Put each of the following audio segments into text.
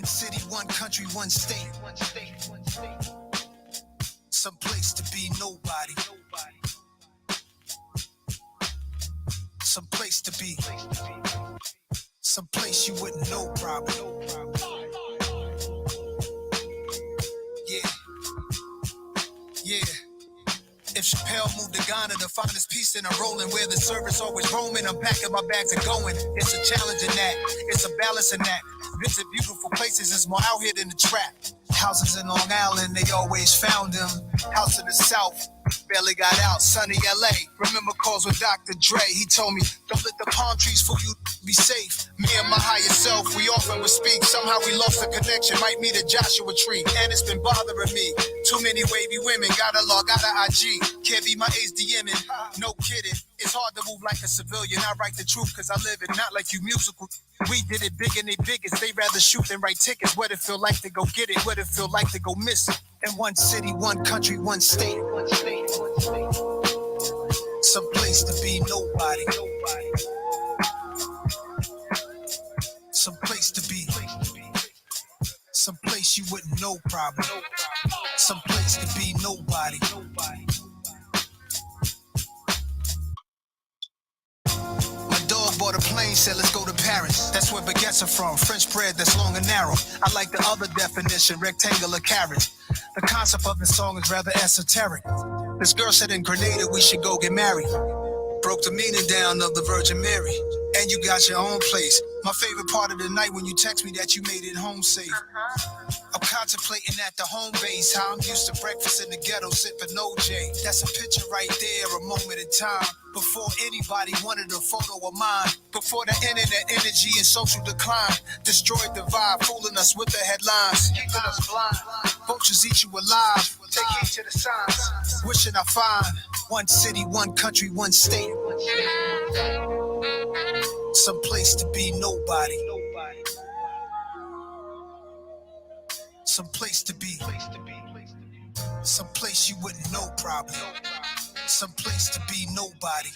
city, one country, one state. Some place to be nobody. Some place to be. Some place you wouldn't know probably. Yeah. Yeah. If Chappelle moved to Ghana to find his peace in a rolling where the service always roaming, I'm packing my bags and going. It's a challenge in that. It's a balance in that. Visit beautiful places, it's more out here than the trap. Houses in Long Island, they always found them. House in the South, barely got out. Sunny LA, remember calls with Dr. Dre. He told me, don't let the palm trees fool you, be safe. Me and my higher self, we often would speak. Somehow we lost the connection, might meet a Joshua tree. And it's been bothering me. Too many wavy women, gotta log out of IG. Can't be my age DMing, no kidding. It's hard to move like a civilian. I write the truth cause I live it, not like you musical. We did it big and they biggest. They rather shoot than write tickets. What it feel like to go get it, what it feel like to go miss it. In one city, one country, one state. Some place to be nobody. Some place to be. Some place you wouldn't know probably. Some place to be nobody. Bought a plane, said let's go to Paris. That's where baguettes are from, French bread that's long and narrow. I like the other definition, rectangular carrots. The concept of the song is rather esoteric. This girl said in Grenada we should go get married. Broke the meaning down of the Virgin Mary. And you got your own place. My favorite part of the night when you text me that you made it home safe. I'm contemplating at the home base how I'm used to breakfast in the ghetto sipping OJ. That's a picture right there, a moment in time. Before anybody wanted a photo of mine. Before the internet energy and social decline destroyed the vibe, fooling us with the headlines. Keeping us blind. Vultures eat you alive. Take heed to the signs. Wishing I find one city, one country, one state. Some place to be nobody. Some place to be. Some place you wouldn't know probably. Some place to be nobody.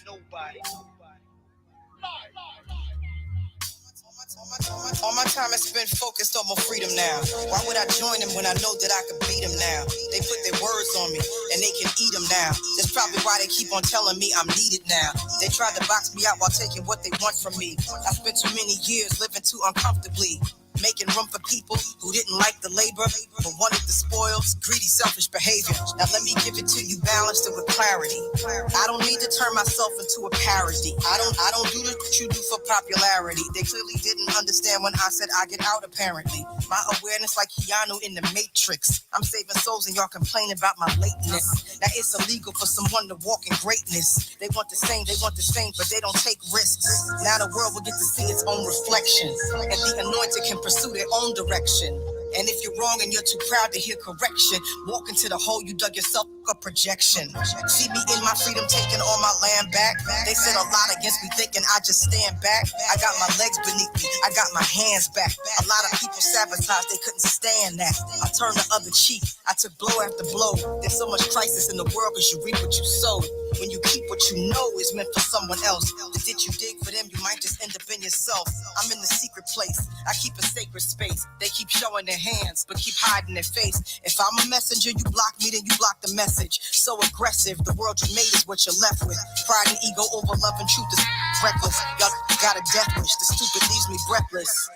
All my time is spent focused on my freedom now. Why would I join them when I know that I could beat them now? They put their words on me and they can eat them now. That's probably why they keep on telling me I'm needed now. They tried to box me out while taking what they want from me. I spent too many years living too uncomfortably, making room for people who didn't like the labor but wanted the spoils, greedy, selfish behavior. Now let me give it to you balanced and with clarity. I don't need to turn myself into a parody. I don't do what you do for popularity. They clearly didn't understand when I said I get out apparently. My awareness like Keanu in the Matrix. I'm saving souls and y'all complain about my lateness. Now it's illegal for someone to walk in greatness. They want the same, but they don't take risks. Now the world will get to see its own reflection, and the anointed can pursue their own direction. And if you're wrong and you're too proud to hear correction, walk into the hole you dug yourself a projection. See me in my freedom taking all my land back. They said a lot against me thinking I just stand back. I got my legs beneath me, I got my hands back. A lot of people sabotaged, they couldn't stand that. I turned the other cheek, I took blow after blow. There's so much crisis in the world cause you reap what you sow. When you keep what you know is meant for someone else, but did you dig for them, you might just end up in yourself. I'm in the secret place, I keep a sacred space. They keep showing their hands, but keep hiding their face. If I'm a messenger, you block me, then you block the message. So aggressive, the world you made is what you're left with. Pride and ego over love and truth is reckless. Y'all got a death wish, the stupid leaves me breathless.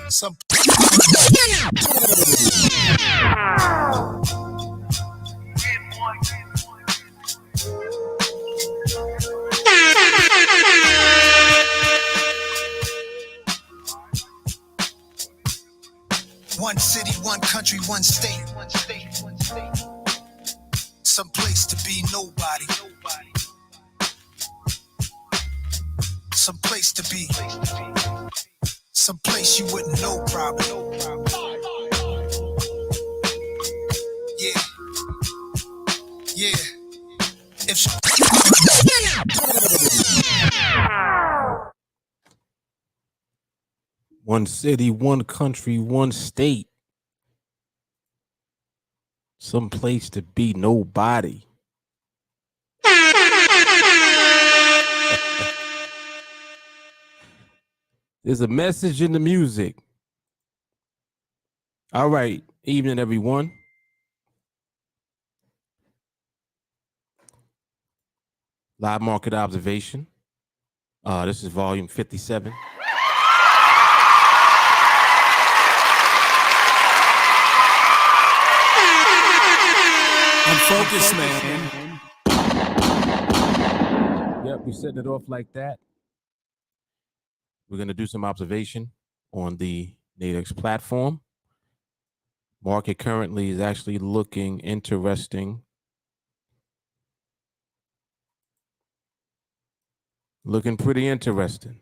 Some one city, one country, one state. Some place to be nobody. Some place to be. Some place you wouldn't know probably. Yeah. Yeah. If one city, one country, one state. Some place to be nobody. There's a message in the music. All right. Evening, everyone. Live market observation. This is volume 57. I'm focused, man. Yep, we're setting it off like that. We're going to do some observation on the NADEX platform. Market currently is actually looking interesting. Looking pretty interesting.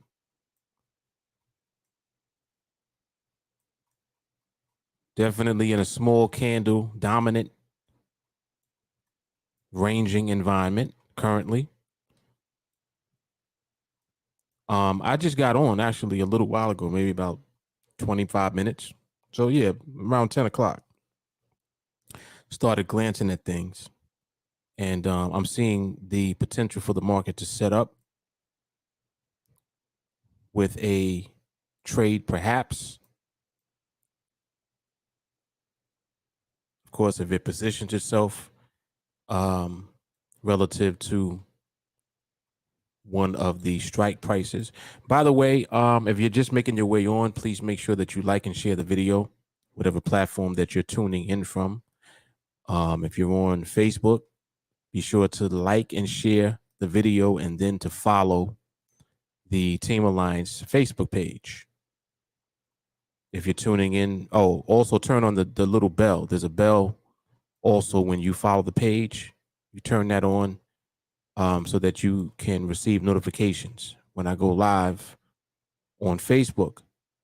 Definitely in a small candle dominant ranging environment currently. I just got on actually a little while ago, maybe about 25 minutes. So yeah, around 10 o'clock. Started glancing at things, and I'm seeing the potential for the market to set up with a trade, perhaps. Of course, if it positions itself relative to one of the strike prices. By the way, if you're just making your way on, please make sure that you like and share the video, whatever platform that you're tuning in from. If you're on Facebook, be sure to like and share the video and then to follow the TeamAlliance Facebook page. If you're tuning in, also turn on the little bell. There's a bell also when you follow the page. You turn that on so that you can receive notifications. When I go live on Facebook,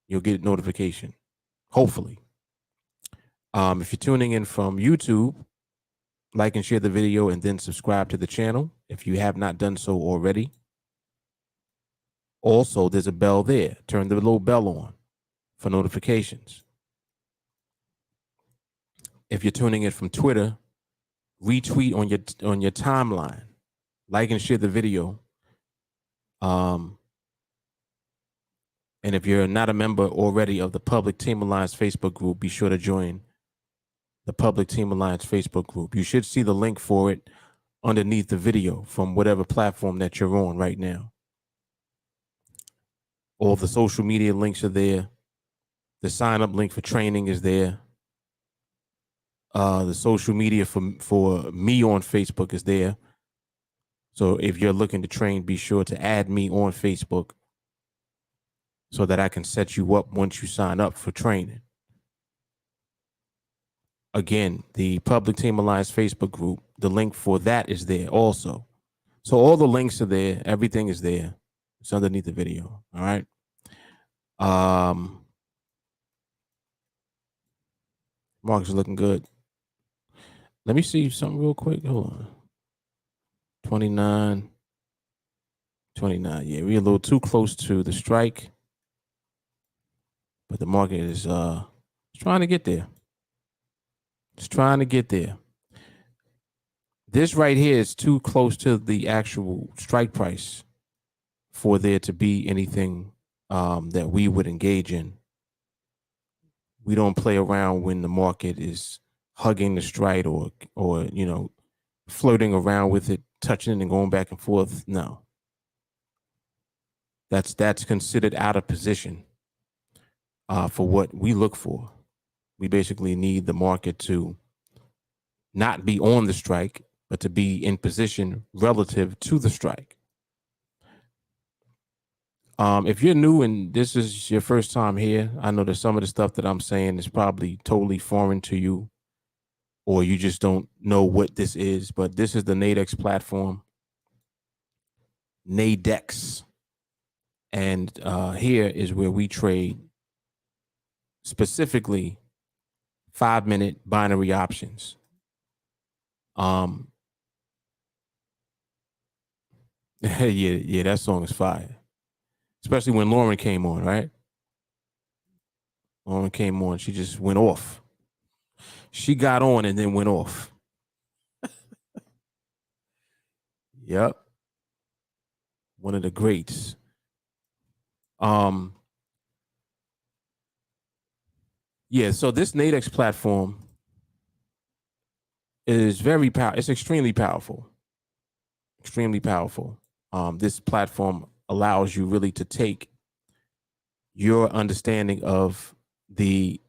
you'll get notification, hopefully. If you're tuning in from YouTube, like and share the video and then subscribe to the channel if you have not done so already. Also, there's a bell there. Turn the little bell on for notifications. If you're tuning in from Twitter, retweet on your timeline, like and share the video. And if you're not a member already of the public TeamAlliance Facebook group, be sure to join the public TeamAlliance Facebook group. You should see the link for it underneath the video from whatever platform that you're on right now. All the social media links are there. The sign up link for training is there. The social media for me on Facebook is there. So if you're looking to train, be sure to add me on Facebook so that I can set you up once you sign up for training. Again, the public TeamAlliance Facebook group, the link for that is there also. So all the links are there. Everything is there. It's underneath the video. All right. Market's looking good. Let me see something real quick. Hold on. 29. Yeah, we're a little too close to the strike. But the market is trying to get there. It's trying to get there. This right here is too close to the actual strike price for there to be anything that we would engage in. We don't play around when the market is hugging the strike or flirting around with it, touching it and going back and forth. No. That's considered out of position for what we look for. We basically need the market to not be on the strike, but to be in position relative to the strike. If you're new and this is your first time here, I know that some of the stuff that I'm saying is probably totally foreign to you, or you just don't know what this is, but this is the NADEX platform, NADEX. And here is where we trade specifically 5-minute binary options. Yeah, that song is fire. Especially when Lauren came on, right? Lauren came on, she just went off. She got on and then went off. Yep. One of the greats. Yeah, so this NADEX platform is very powerful. It's extremely powerful. Extremely powerful. This platform allows you really to take your understanding of the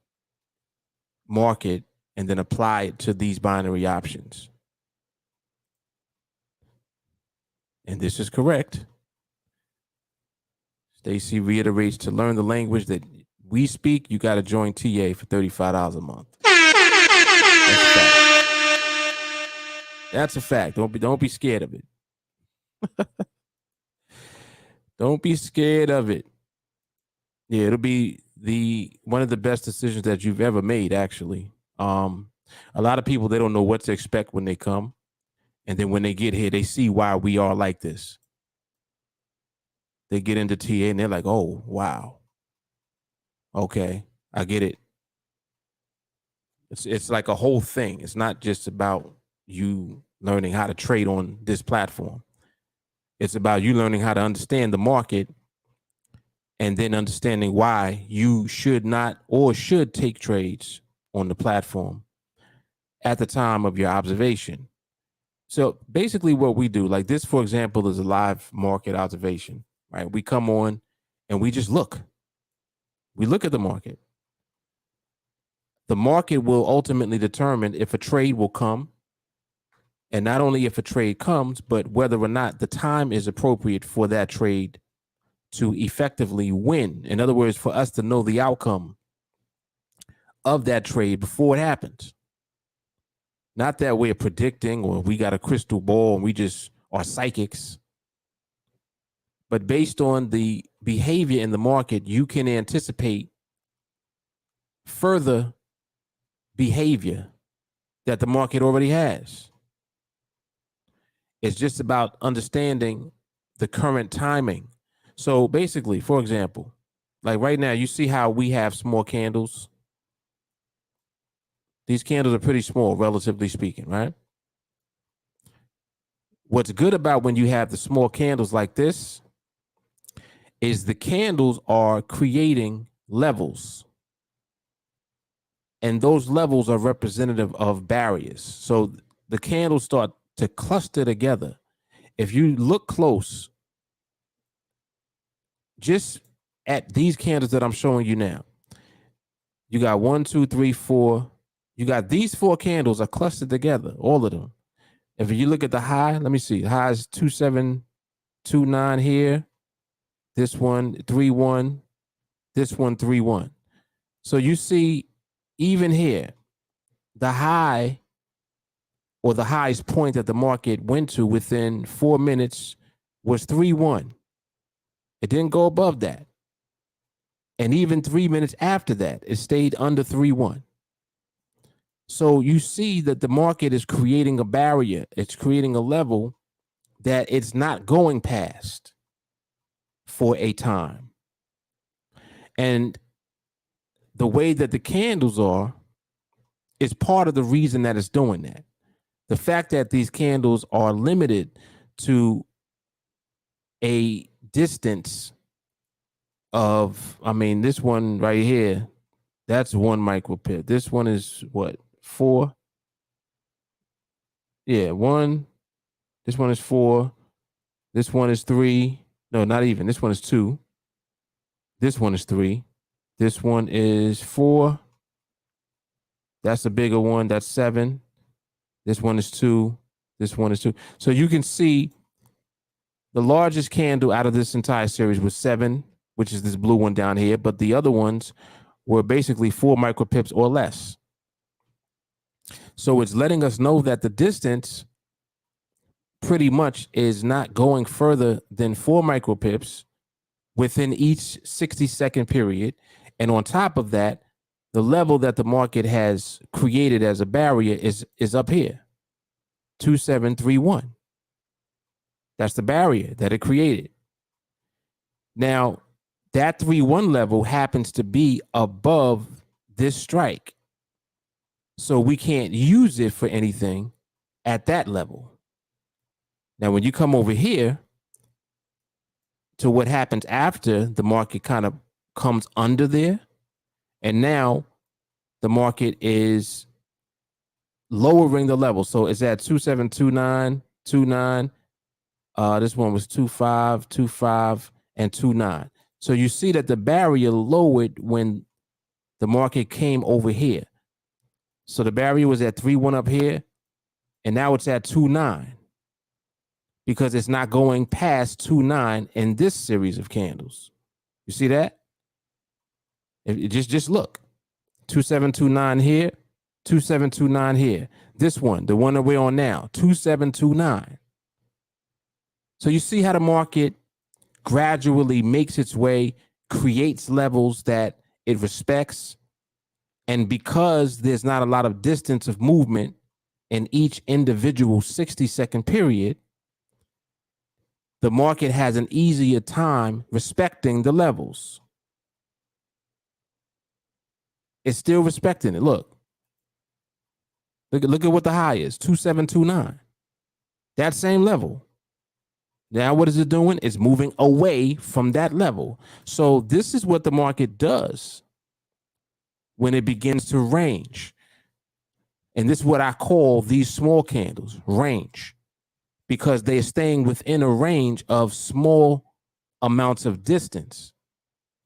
market and then apply it to these binary options. And this is correct. Stacy reiterates, to learn the language that we speak, you got to join TA for $35 a month. That's a fact. That's a fact. Don't be scared of it. Don't be scared of it. Yeah, it'll be one of the best decisions that you've ever made, actually. A lot of people, they don't know what to expect when they come. And then when they get here, they see why we are like this. They get into TA and they're like, oh, wow. Okay, I get it. It's like a whole thing. It's not just about you learning how to trade on this platform. It's about you learning how to understand the market and then understanding why you should not or should take trades on the platform at the time of your observation. So basically what we do, like this, for example, is a live market observation, right? We come on and we just look. We look at the market. The market will ultimately determine if a trade will come, and not only if a trade comes, but whether or not the time is appropriate for that trade to effectively win. In other words, for us to know the outcome of that trade before it happens. Not that we're predicting or we got a crystal ball and we just are psychics. But based on the behavior in the market, you can anticipate further behavior that the market already has. It's just about understanding the current timing. So basically, for example, like right now, you see how we have small candles. These candles are pretty small, relatively speaking, right? What's good about when you have the small candles like this is the candles are creating levels. And those levels are representative of barriers. So the candles start to cluster together. If you look close, just at these candles that I'm showing you now, you got 1, 2, 3, 4. You got these 4 candles are clustered together, all of them. If you look at the high, let me see. The high is 2729 here. This one 31. This one 31. So you see, even here, the high or the highest point that the market went to within 4 minutes was 3-1. It didn't go above that. And even 3 minutes after that, it stayed under 3-1. So you see that the market is creating a barrier. It's creating a level that it's not going past for a time. And the way that the candles are is part of the reason that it's doing that. The fact that these candles are limited to a distance of, I mean, this one right here, that's 1 micropip. This one is what, 4? Yeah, 1. This one is 4. This one is 3. No, not even. This one is 2. This one is 3. This one is 4. That's a bigger one. That's 7. This one is 2. This one is 2. So you can see the largest candle out of this entire series was 7, which is this blue one down here. But the other ones were basically 4 micropips or less. So it's letting us know that the distance pretty much is not going further than 4 micropips within each 60-second period. And on top of that, the level that the market has created as a barrier is up here, 2731. That's the barrier that it created. Now, that 3-1 level happens to be above this strike. So we can't use it for anything at that level. Now, when you come over here to what happens after the market kind of comes under there, and now the market is lowering the level. So it's at 272929. This one was 2525 and 29. So you see that the barrier lowered when the market came over here. So the barrier was at 3.1 up here, and now it's at 2.9 because it's not going past 2.9 in this series of candles. You see that? Just look. 2729 here, 2729 here. This one, the one that we're on now, 2729. So you see how the market gradually makes its way, creates levels that it respects. And because there's not a lot of distance of movement in each individual 60-second period, the market has an easier time respecting the levels. It's still respecting it. Look at what the high is, 2729. That same level. Now what is it doing? It's moving away from that level. So this is what the market does when it begins to range. And this is what I call these small candles, range, because they're staying within a range of small amounts of distance.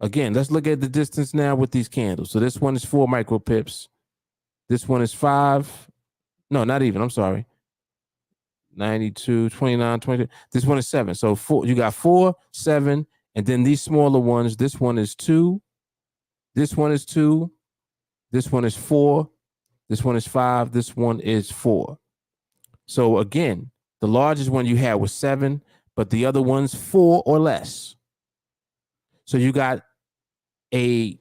Again, let's look at the distance now with these candles. So this one is 4 micropips. This one is 5. No, not even. I'm sorry. 92, 29, 22. This one is 7. So 4. You got 4, 7, and then these smaller ones. This one is 2. This one is 2. This one is 4. This one is 5. This one is 4. So again, the largest one you had was 7, but the other one's 4 or less. So you got a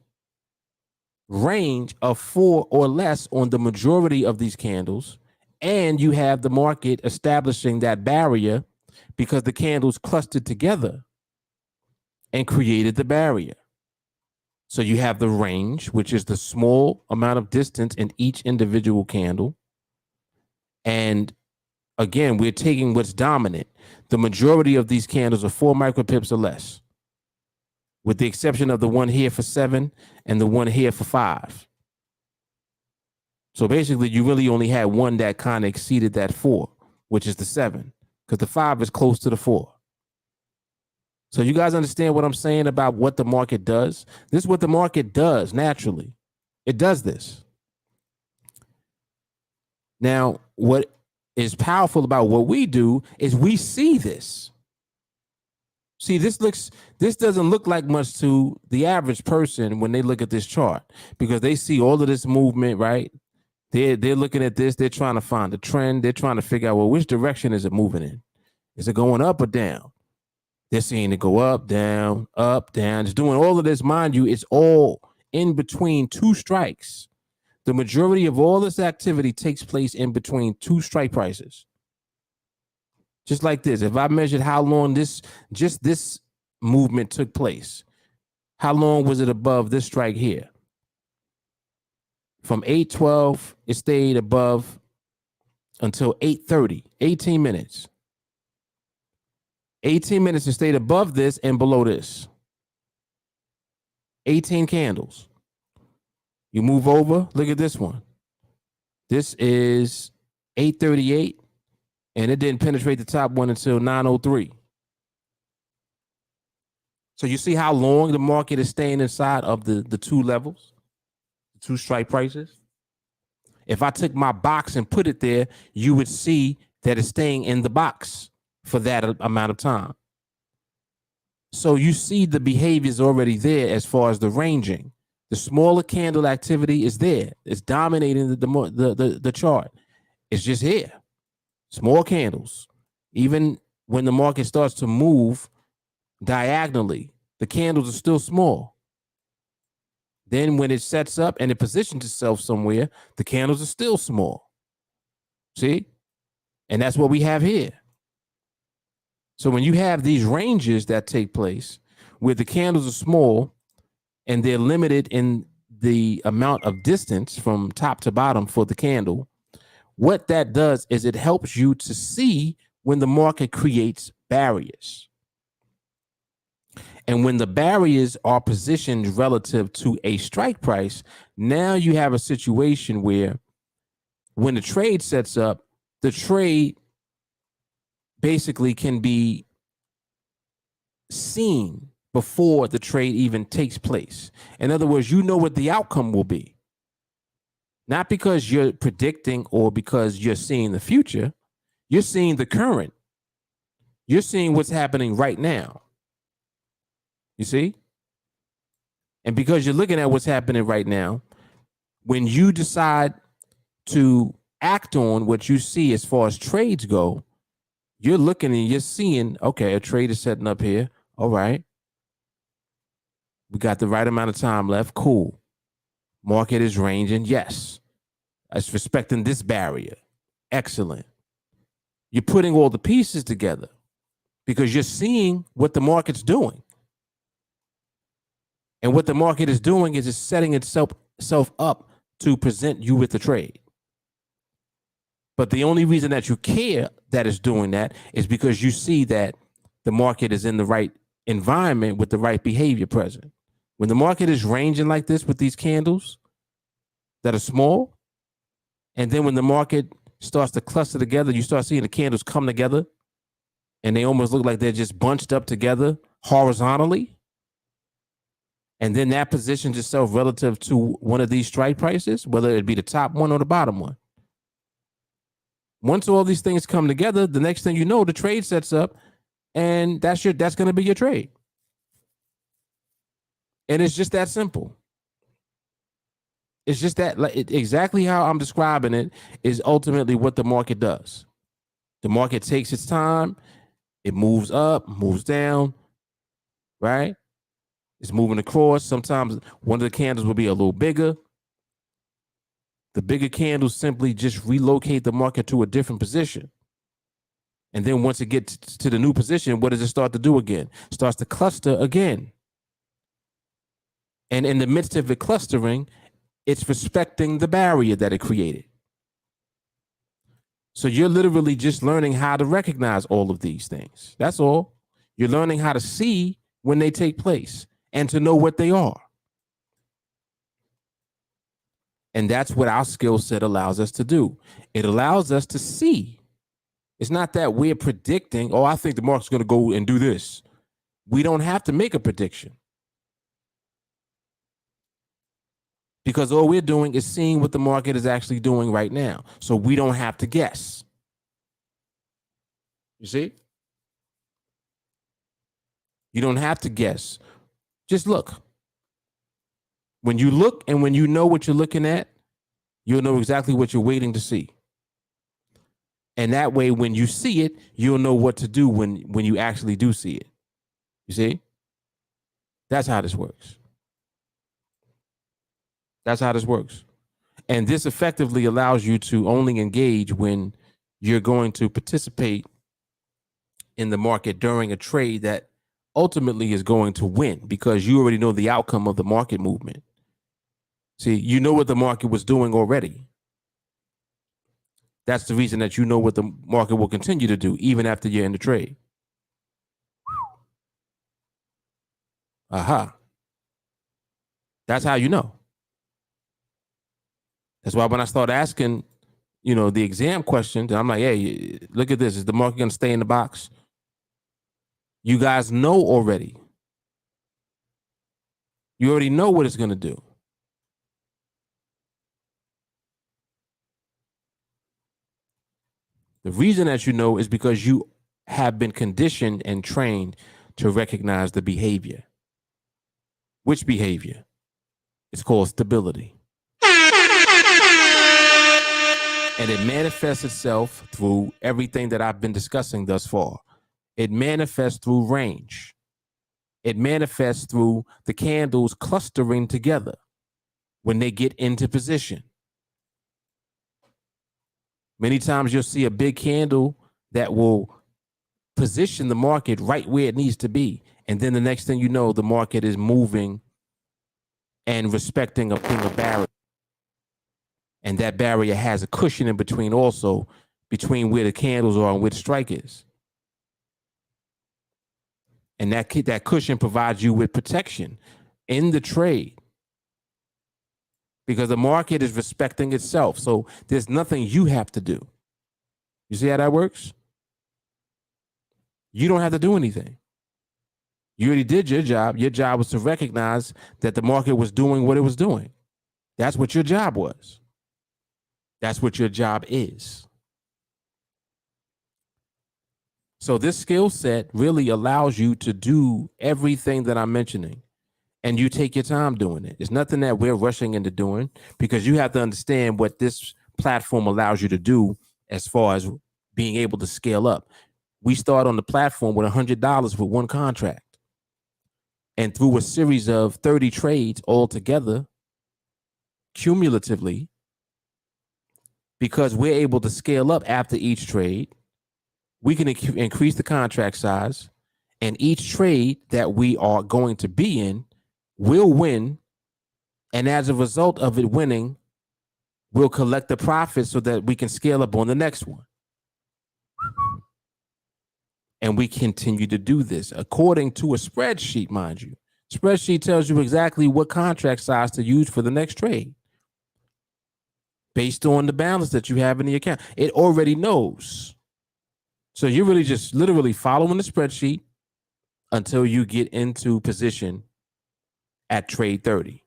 range of 4 or less on the majority of these candles, and you have the market establishing that barrier because the candles clustered together and created the barrier. So you have the range, which is the small amount of distance in each individual candle. And again, we're taking what's dominant. The majority of these candles are 4 micropips or less, with the exception of the one here for 7 and the one here for 5. So basically, you really only had one that kind of exceeded that 4, which is the 7, because the 5 is close to the 4. So you guys understand what I'm saying about what the market does? This is what the market does naturally. It does this. Now, what is powerful about what we do is we see this. See, this doesn't look like much to the average person when they look at this chart, because they see all of this movement, right? They're looking at this. They're trying to find a trend. They're trying to figure out, well, which direction is it moving in? Is it going up or down? They're seeing it go up, down, It's doing all of this. Mind you, it's all in between 2 strikes. The majority of all this activity takes place in between 2 strike prices. Just like this. If I measured how long this movement took place, how long was it above this strike here? From 8:12, it stayed above until 8:30, 18 minutes. 18 minutes, it stayed above this and below this. 18 candles. You move over, look at this one. This is 8:38, and it didn't penetrate the top one until 9:03. So you see how long the market is staying inside of the 2 levels, the 2 strike prices? If I took my box and put it there, you would see that it's staying in the box for that amount of time. So you see the behavior is already there as far as the ranging. The smaller candle activity is there. It's dominating the chart. It's just here. Small candles. Even when the market starts to move diagonally, the candles are still small. Then when it sets up and it positions itself somewhere, the candles are still small. See? And that's what we have here. So when you have these ranges that take place where the candles are small and they're limited in the amount of distance from top to bottom for the candle, what that does is it helps you to see when the market creates barriers. And when the barriers are positioned relative to a strike price, now you have a situation where when the trade sets up, the trade basically can be seen before the trade even takes place. In other words, you know what the outcome will be. Not because you're predicting or because you're seeing the future, you're seeing the current. You're seeing what's happening right now. You see? And because you're looking at what's happening right now, when you decide to act on what you see as far as trades go, you're looking and you're seeing, okay, a trade is setting up here. All right. We got the right amount of time left. Cool. Market is ranging. Yes. It's respecting this barrier. Excellent. You're putting all the pieces together because you're seeing what the market's doing. And what the market is doing is it's setting itself up to present you with the trade. But the only reason that you care that it's doing that is because you see that the market is in the right environment with the right behavior present. When the market is ranging like this with these candles that are small, and then when the market starts to cluster together, you start seeing the candles come together and they almost look like they're just bunched up together horizontally. And then that positions itself relative to one of these strike prices, whether it be the top one or the bottom one. Once all these things come together, the next thing you know, the trade sets up, and that's going to be your trade. And it's just that simple. It's just that, like, exactly how I'm describing it is ultimately what the market does. The market takes its time. It moves up, moves down, right? It's moving across. Sometimes one of the candles will be a little bigger. The bigger candles simply just relocate the market to a different position. And then once it gets to the new position, what does it start to do again? It starts to cluster again. And in the midst of it clustering, it's respecting the barrier that it created. So you're literally just learning how to recognize all of these things. That's all. You're learning how to see when they take place and to know what they are. And that's what our skill set allows us to do. It allows us to see. It's not that we're predicting, oh, I think the market's going to go and do this. We don't have to make a prediction. Because all we're doing is seeing what the market is actually doing right now. So we don't have to guess. You see? You don't have to guess. Just look. When you look and when you know what you're looking at, you'll know exactly what you're waiting to see. And that way, when you see it, you'll know what to do when you actually do see it. You see? That's how this works. That's how this works. And this effectively allows you to only engage when you're going to participate in the market during a trade that ultimately is going to win, because you already know the outcome of the market movement. See, you know what the market was doing already. That's the reason that you know what the market will continue to do even after you're in the trade. Aha. That's how you know. That's why when I start asking, the exam questions, I'm like, hey, look at this. Is the market going to stay in the box? You guys know already. You already know what it's going to do. The reason that you know is because you have been conditioned and trained to recognize the behavior. Which behavior? It's called stability. And it manifests itself through everything that I've been discussing thus far. It manifests through range. It manifests through the candles clustering together when they get into position. Many times you'll see a big candle that will position the market right where it needs to be. And then the next thing you know, the market is moving and respecting a barrier. And that barrier has a cushion in between also, between where the candles are and where the strike is. And that cushion provides you with protection in the trade because the market is respecting itself. So there's nothing you have to do. You see how that works? You don't have to do anything. You already did your job. Your job was to recognize that the market was doing what it was doing. That's what your job was. That's what your job is. So this skill set really allows you to do everything that I'm mentioning, and you take your time doing it. It's nothing that we're rushing into doing because you have to understand what this platform allows you to do as far as being able to scale up. We start on the platform with $100 for one contract. And through a series of 30 trades altogether, cumulatively, because we're able to scale up after each trade, we can increase the contract size, and each trade that we are going to be in will win. And as a result of it winning, we'll collect the profits so that we can scale up on the next one. And we continue to do this according to a spreadsheet, mind you. Spreadsheet tells you exactly what contract size to use for the next trade based on the balance that you have in the account. It already knows. So you're really just literally following the spreadsheet until you get into position at trade 30.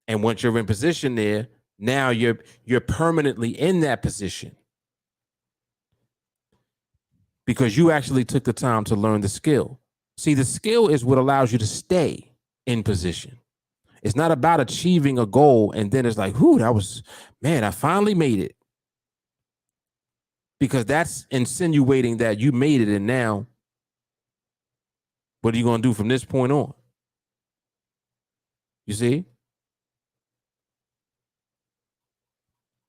And once you're in position there, now you're permanently in that position because you actually took the time to learn the skill. See, the skill is what allows you to stay in position. It's not about achieving a goal and then it's like, whoo, I finally made it. Because that's insinuating that you made it, and now what are you going to do from this point on? You see?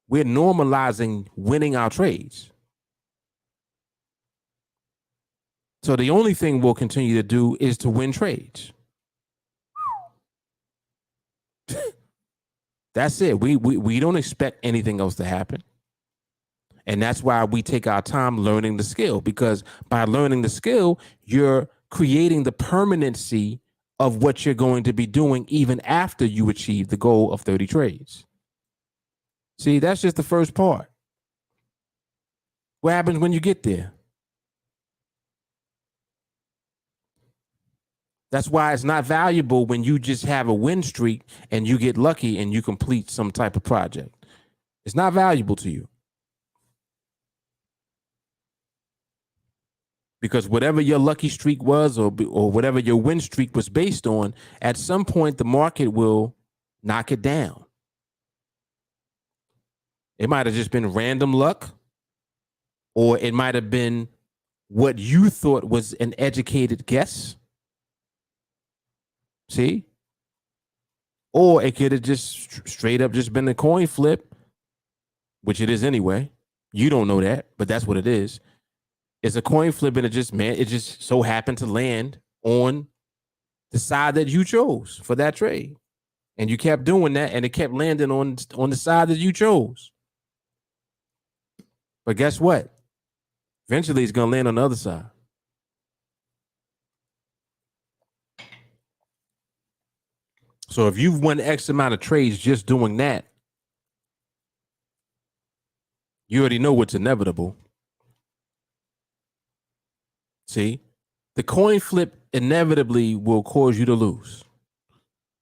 We're normalizing winning our trades. So the only thing we'll continue to do is to win trades. That's it. We don't expect anything else to happen. And that's why we take our time learning the skill, because by learning the skill, you're creating the permanency of what you're going to be doing even after you achieve the goal of 30 trades. See, that's just the first part. What happens when you get there? That's why it's not valuable when you just have a win streak and you get lucky and you complete some type of project. It's not valuable to you. Because whatever your lucky streak was or whatever your win streak was based on, at some point the market will knock it down. It might have just been random luck, or it might have been what you thought was an educated guess. See? Or it could have just straight up just been a coin flip, which it is anyway. You don't know that, but that's what it is. It's a coin flip, and it just so happened to land on the side that you chose for that trade. And you kept doing that, and it kept landing on the side that you chose. But guess what? Eventually, it's going to land on the other side. So if you've won X amount of trades just doing that, you already know what's inevitable. See, the coin flip inevitably will cause you to lose.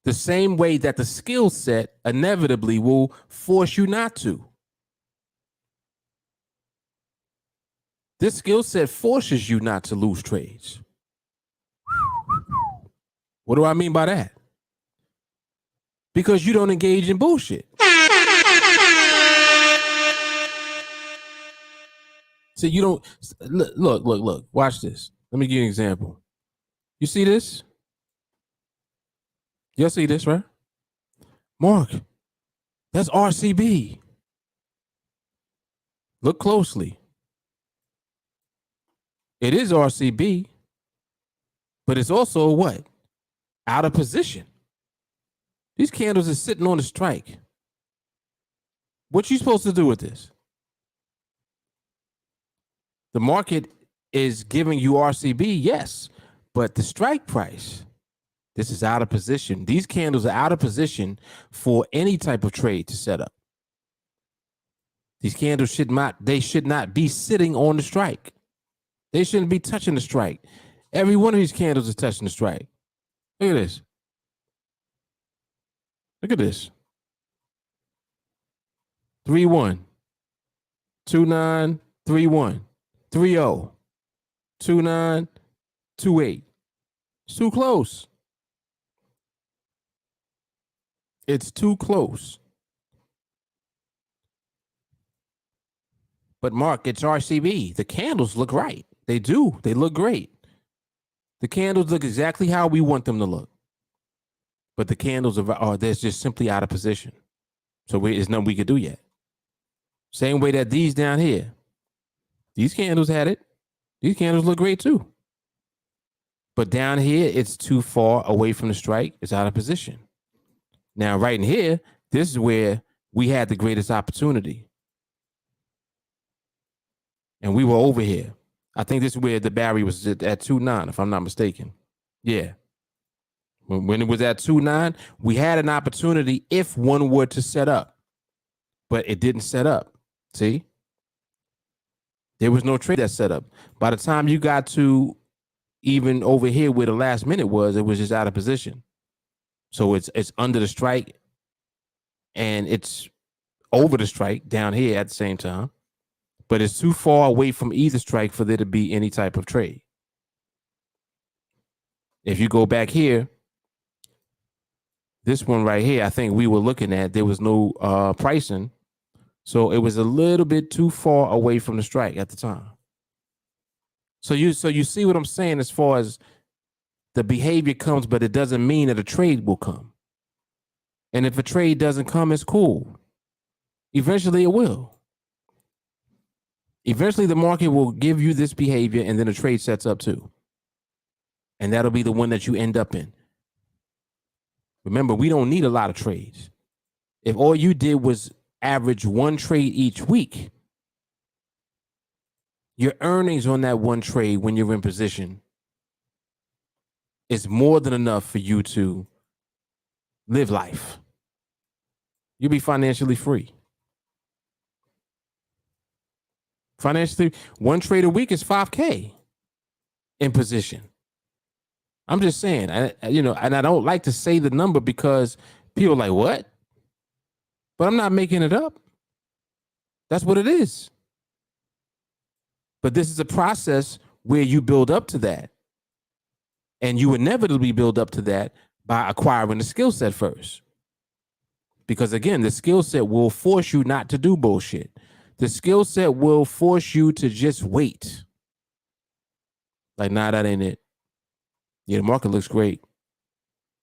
The same way that the skill set inevitably will force you not to. This skill set forces you not to lose trades. What do I mean by that? Because you don't engage in bullshit. So you don't look, watch this. Let me give you an example. You see this? Y'all see this, right? Mark, that's RCB. Look closely. It is RCB, but it's also what? Out of position. These candles are sitting on a strike. What you supposed to do with this? The market is giving you RCB, yes, but the strike price, this is out of position. These candles are out of position for any type of trade to set up. These candles should not be sitting on the strike. They shouldn't be touching the strike. Every one of these candles is touching the strike. Look at this. Look at this. 3-1, 2-9, 3-1, 3-0, 2-9, 2-8. It's too close. It's too close. But Mark, it's RCB. The candles look right. They do. They look great. The candles look exactly how we want them to look. But the candles are they're just simply out of position. So there's nothing we could do yet. Same way that these down here. These candles had it. These candles look great too. But down here, it's too far away from the strike. It's out of position. Now, right in here, this is where we had the greatest opportunity. And we were over here. I think this is where the barrier was at 2.9, if I'm not mistaken. Yeah. When it was at 2.9, we had an opportunity if one were to set up. But it didn't set up. See? There was no trade that set up. By the time you got to even over here where the last minute was, it was just out of position. So it's under the strike and it's over the strike down here at the same time. But it's too far away from either strike for there to be any type of trade. If you go back here, this one right here, I think we were looking at, there was no pricing. So it was a little bit too far away from the strike at the time. So you see what I'm saying as far as the behavior comes, but it doesn't mean that a trade will come. And if a trade doesn't come, it's cool. Eventually it will. Eventually the market will give you this behavior and then a trade sets up too. And that'll be the one that you end up in. Remember, we don't need a lot of trades. If all you did was average one trade each week, your earnings on that one trade when you're in position is more than enough for you to live life. You'll be financially free. Financially, one trade a week is $5K in position. I'm just saying, and I don't like to say the number because people are like, what? But I'm not making it up. That's what it is. But this is a process where you build up to that. And you inevitably build up to that by acquiring the skill set first. Because again, the skill set will force you not to do bullshit. The skill set will force you to just wait. Like, nah, that ain't it. Yeah, the market looks great,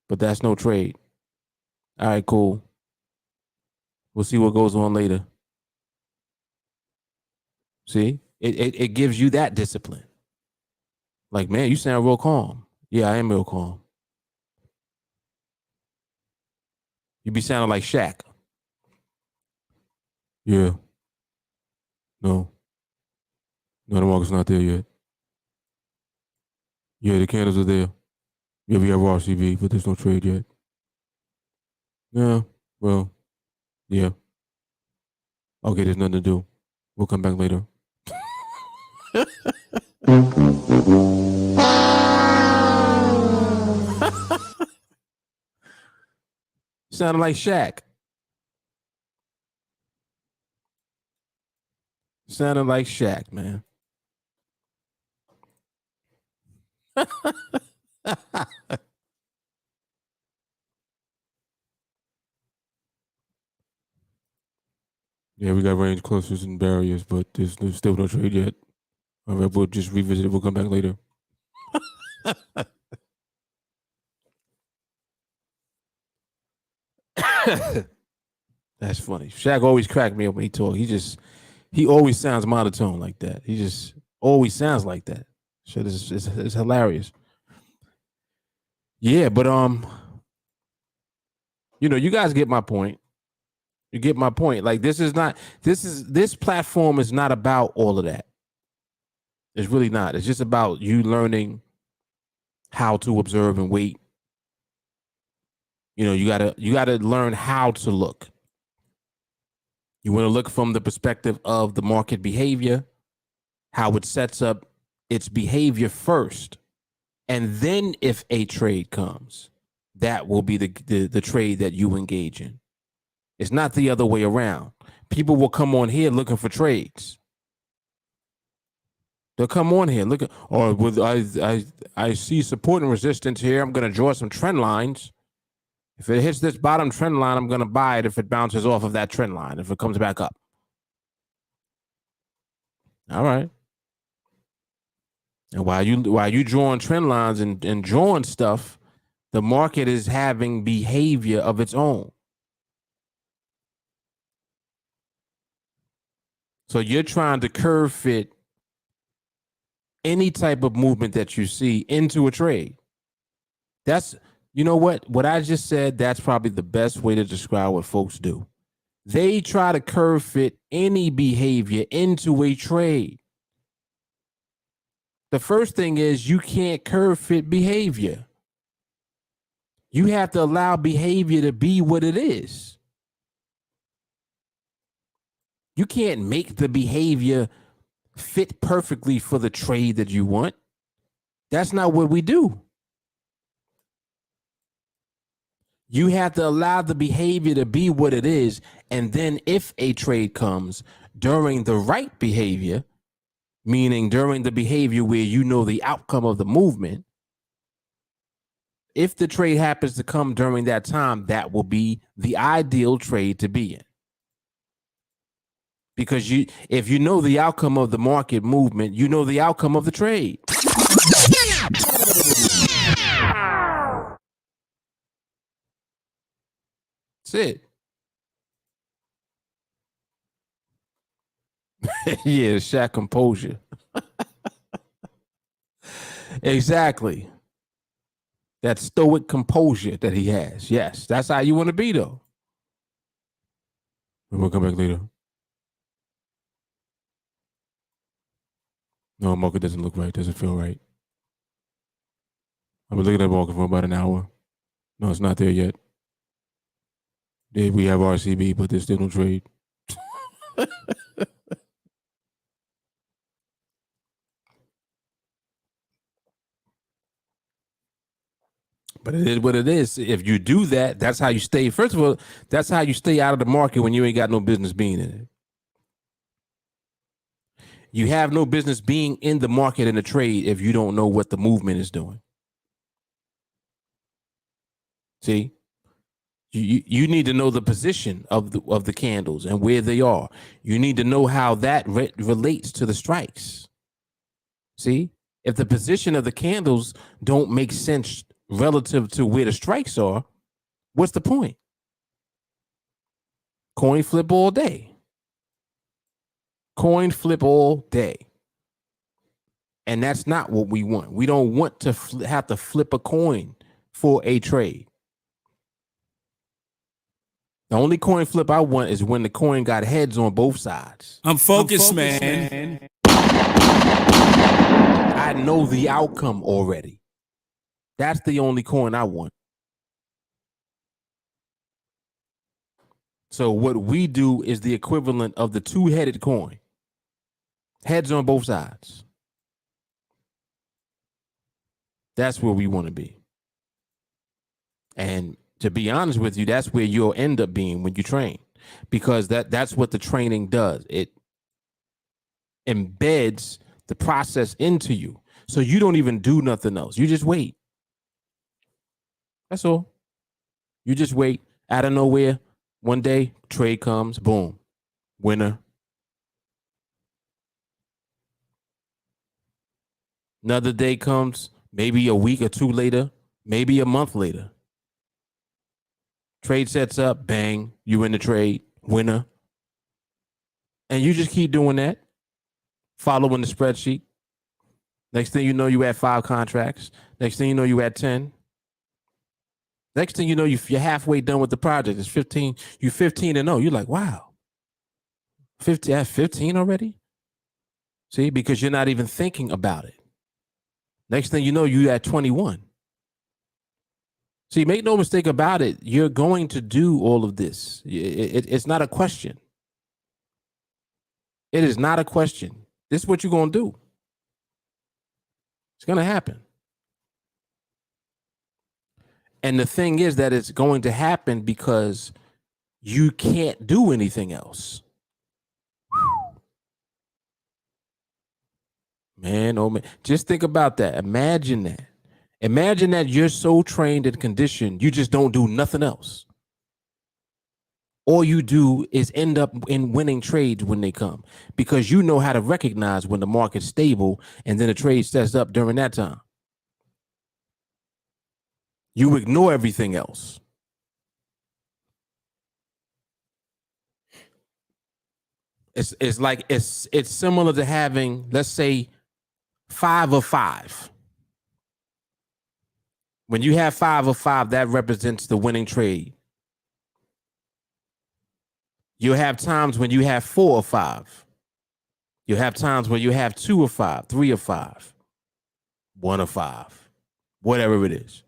but that's no trade. All right, cool. We'll see what goes on later. See, it gives you that discipline. Like, man, you sound real calm. Yeah, I am real calm. You be sounding like Shaq. Yeah. No, the market's not there yet. Yeah, the candles are there. Yeah, we have RCB, but there's no trade yet. Yeah, well, yeah. Okay, there's nothing to do. We'll come back later. Sounded like Shaq. Sounded like Shaq, man. Yeah, we got range clusters and barriers, but there's still no trade yet. All right, we'll just revisit it. We'll come back later. That's funny. Shaq always cracked me up when he talk. He always sounds monotone like that. He just always sounds like that. Shit is hilarious. Yeah, but you guys get my point. You get my point. Like, this platform is not about all of that. It's really not. It's just about you learning how to observe and wait. You know, you gotta learn how to look. You want to look from the perspective of the market behavior, how it sets up its behavior first. And then if a trade comes, that will be the trade that you engage in. It's not the other way around. People will come on here looking for trades. They'll come on here looking, or with I see support and resistance here. I'm going to draw some trend lines. If it hits this bottom trend line, I'm going to buy it if it bounces off of that trend line, if it comes back up. All right. And while you drawing trend lines and drawing stuff, the market is having behavior of its own. So you're trying to curve fit any type of movement that you see into a trade. That's, you know what I just said, that's probably the best way to describe what folks do. They try to curve fit any behavior into a trade. The first thing is you can't curve fit behavior. You have to allow behavior to be what it is. You can't make the behavior fit perfectly for the trade that you want. That's not what we do. You have to allow the behavior to be what it is. And then if a trade comes during the right behavior, meaning during the behavior where you know the outcome of the movement, if the trade happens to come during that time, that will be the ideal trade to be in. Because if you know the outcome of the market movement, you know the outcome of the trade. That's it. Yeah, Shaq composure. Exactly. That stoic composure that he has. Yes, that's how you want to be, though. We'll come back later. No, market doesn't look right. Doesn't feel right. I've been looking at the market for about an hour. No, it's not there yet. We have RCB, but there's still no trade. But it is what it is. If you do that, that's how you stay. First of all, that's how you stay out of the market when you ain't got no business being in it. You have no business being in the market in the trade if you don't know what the movement is doing. See? You need to know the position of the candles and where they are. You need to know how that relates to the strikes. See? If the position of the candles don't make sense relative to where the strikes are, what's the point? Coin flip all day. Coin flip all day. And that's not what we want. We don't want to have to flip a coin for a trade. The only coin flip I want is when the coin got heads on both sides. I'm focused, man. I know the outcome already. That's the only coin I want. So what we do is the equivalent of the two-headed coin. Heads on both sides. That's where we want to be. And to be honest with you, that's where you'll end up being when you train, because that's what the training does. It embeds the process into you. So you don't even do nothing else. You just wait. That's all. You just wait. Out of nowhere, one day, trade comes, boom, winner. Another day comes, maybe a week or two later, maybe a month later. Trade sets up, bang, you in the trade, winner. And you just keep doing that, following the spreadsheet. Next thing you know, you had 5 contracts. Next thing you know, you had 10. Next thing you know, you're halfway done with the project. It's 15. You 15 and 0. You're like, wow. 15 already? See, because you're not even thinking about it. Next thing you know, you're at 21. See, make no mistake about it. You're going to do all of this. It's not a question. It is not a question. This is what you're going to do. It's going to happen. And the thing is that it's going to happen because you can't do anything else. Man, oh man. Just think about that. Imagine that. Imagine that you're so trained and conditioned, you just don't do nothing else. All you do is end up in winning trades when they come because you know how to recognize when the market's stable and then the trade sets up during that time. You ignore everything else. It's like it's similar to having, let's say, 5 of 5. When you have 5 of 5, that represents the winning trade. You have times when you have 4 of 5. You have times when you have 2 of 5, 3 of 5, 1 of 5, whatever it is.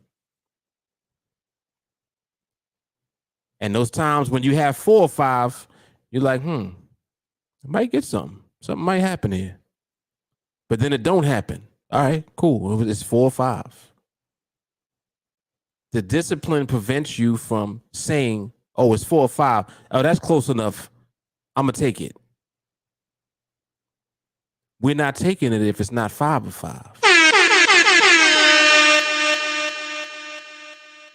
And those times when you have 4 or 5, you're like, I might get something. Something might happen here. But then it don't happen. All right, cool. It's 4 or 5. The discipline prevents you from saying, oh, it's 4 or 5. Oh, that's close enough. I'm going to take it. We're not taking it if it's not 5 or 5.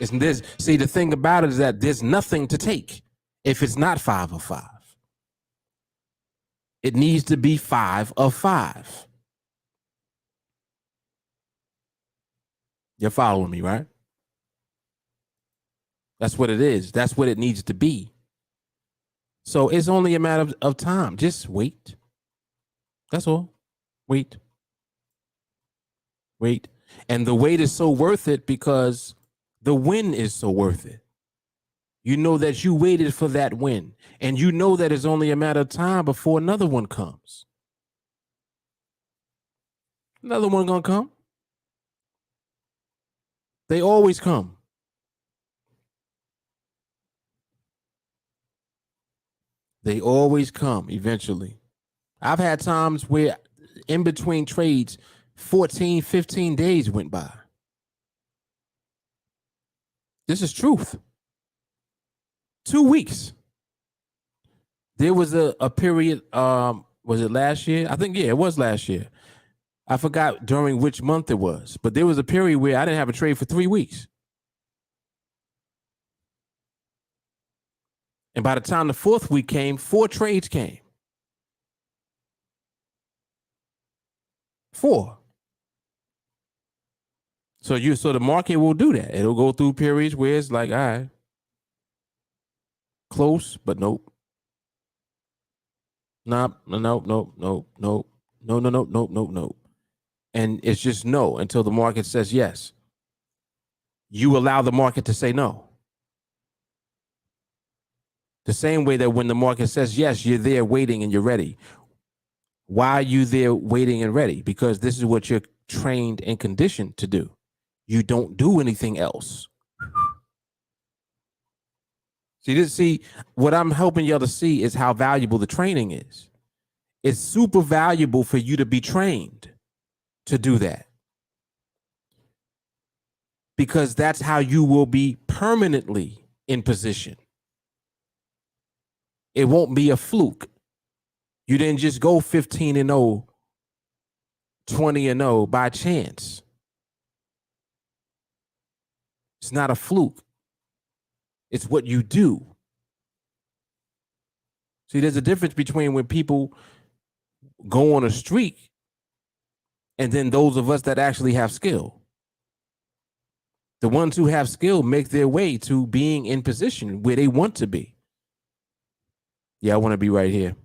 Isn't this? See, the thing about it is that there's nothing to take if it's not 5 or 5. It needs to be 5 of 5. You're following me, right? That's what it is. That's what it needs to be. So it's only a matter of time. Just wait. That's all. Wait. Wait. And the wait is so worth it because the win is so worth it. You know that you waited for that win. And you know that it's only a matter of time before another one comes. Another one gonna come. They always come. They always come eventually. I've had times where in between trades, 14, 15 days went by. This is truth. 2 weeks. There was a period, was it last year? I think, yeah, it was last year. I forgot during which month it was, but there was a period where I didn't have a trade for 3 weeks. And by the time the 4th week came, 4 trades came. 4. So the market will do that. It'll go through periods where it's like, all right, close, but nope. Nope. No. And it's just no until the market says yes. You allow the market to say no. The same way that when the market says yes, you're there waiting and you're ready. Why are you there waiting and ready? Because this is what you're trained and conditioned to do. You don't do anything else. See, what I'm helping y'all to see is how valuable the training is. It's super valuable for you to be trained to do that. Because that's how you will be permanently in position. It won't be a fluke. You didn't just go 15-0, 20-0 by chance. It's not a fluke. It's what you do. See, there's a difference between when people go on a streak and then those of us that actually have skill. The ones who have skill make their way to being in position where they want to be. Yeah, I want to be right here.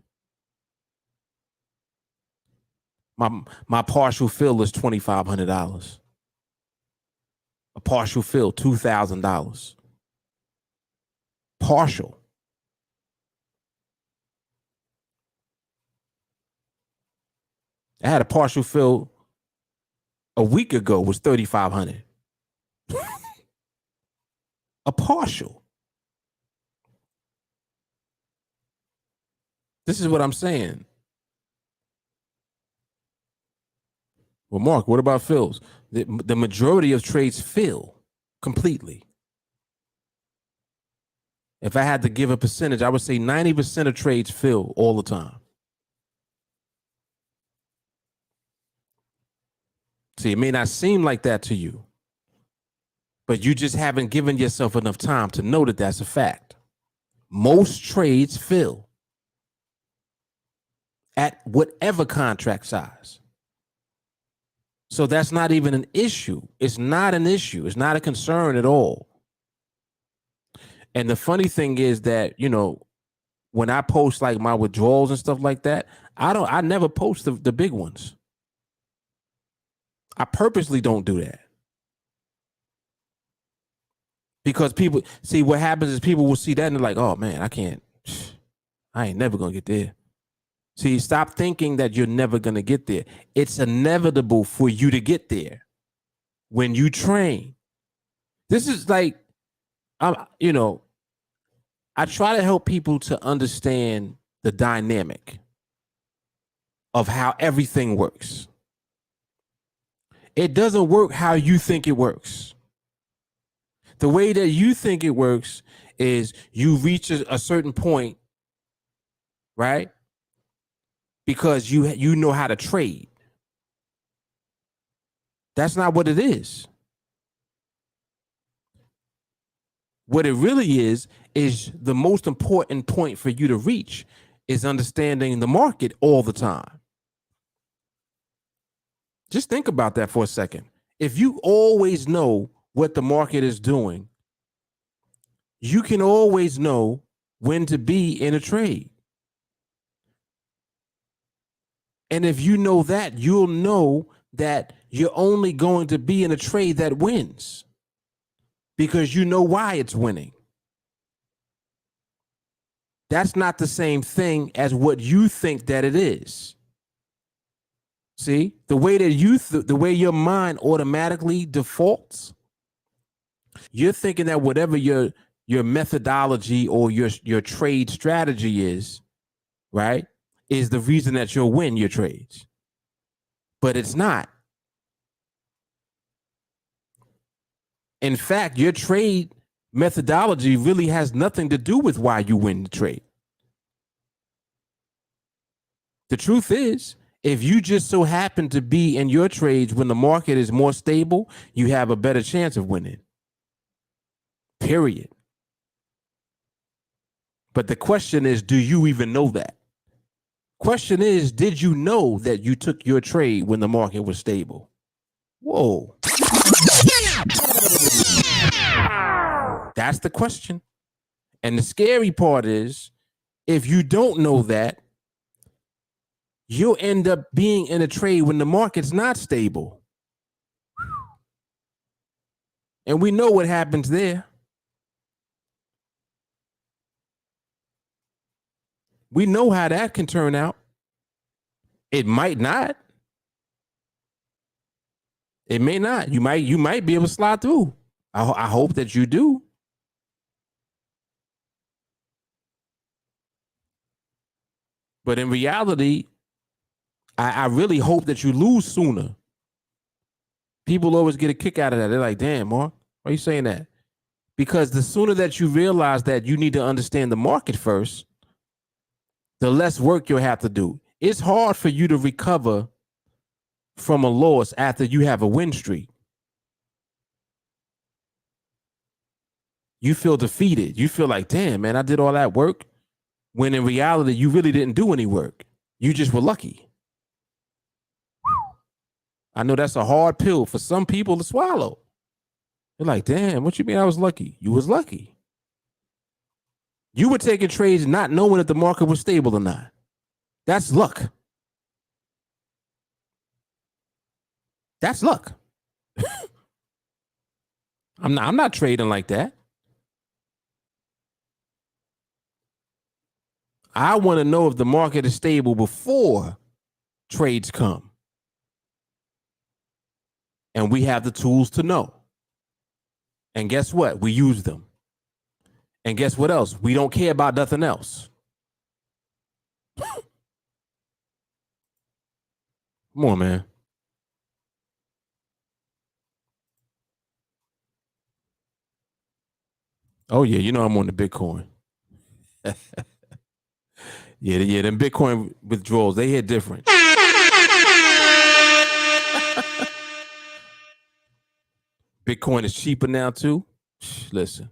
My partial fill is $2,500. A partial fill, $2,000. Partial. I had a partial fill a week ago was 3,500. A partial. This is what I'm saying. Well, Mark, what about fills? The majority of trades fill completely. If I had to give a percentage, I would say 90% of trades fill all the time. See, it may not seem like that to you, but you just haven't given yourself enough time to know that that's a fact. Most trades fill at whatever contract size. So that's not even an issue. It's not an issue. It's not a concern at all. And the funny thing is that, you know, when I post like my withdrawals and stuff like that, I never post the big ones. I purposely don't do that. Because people see what happens is people will see that and they're like, oh man, I ain't never gonna get there. See, stop thinking that you're never gonna get there. It's inevitable for you to get there when you train. This is like, you know, I try to help people to understand the dynamic of how everything works. It doesn't work how you think it works. The way that you think it works is you reach a certain point, right? Because you know how to trade. That's not what it is. What it really is the most important point for you to reach is understanding the market all the time. Just think about that for a second. If you always know what the market is doing, you can always know when to be in a trade. And if you know that, you'll know that you're only going to be in a trade that wins because you know why it's winning. That's not the same thing as what you think that it is. See, the way that the way your mind automatically defaults, you're thinking that whatever your methodology or your trade strategy is, right, is the reason that you'll win your trades. But it's not. In fact, your trade methodology really has nothing to do with why you win the trade. The truth is, if you just so happen to be in your trades when the market is more stable, you have a better chance of winning. Period. But the question is, do you even know that? Question is, did you know that you took your trade when the market was stable? Whoa. That's the question. And the scary part is, if you don't know that, you'll end up being in a trade when the market's not stable. And we know what happens there. We know how that can turn out. It might not. It may not. You might be able to slide through. I hope that you do. But in reality, I really hope that you lose sooner. People always get a kick out of that. They're like, damn, Mark, why are you saying that? Because the sooner that you realize that you need to understand the market first, the less work you'll have to do. It's hard for you to recover from a loss after you have a win streak. You feel defeated. You feel like, damn, man, I did all that work. When in reality, you really didn't do any work. You just were lucky. I know that's a hard pill for some people to swallow. They're like, damn, what you mean I was lucky? You was lucky. You were taking trades not knowing if the market was stable or not. That's luck. That's luck. I'm not trading like that. I want to know if the market is stable before trades come. And we have the tools to know. And guess what? We use them. And guess what else? We don't care about nothing else. Come on, man. Oh, yeah, you know I'm on the Bitcoin. Yeah, them Bitcoin withdrawals, they hit different. Bitcoin is cheaper now, too. Listen.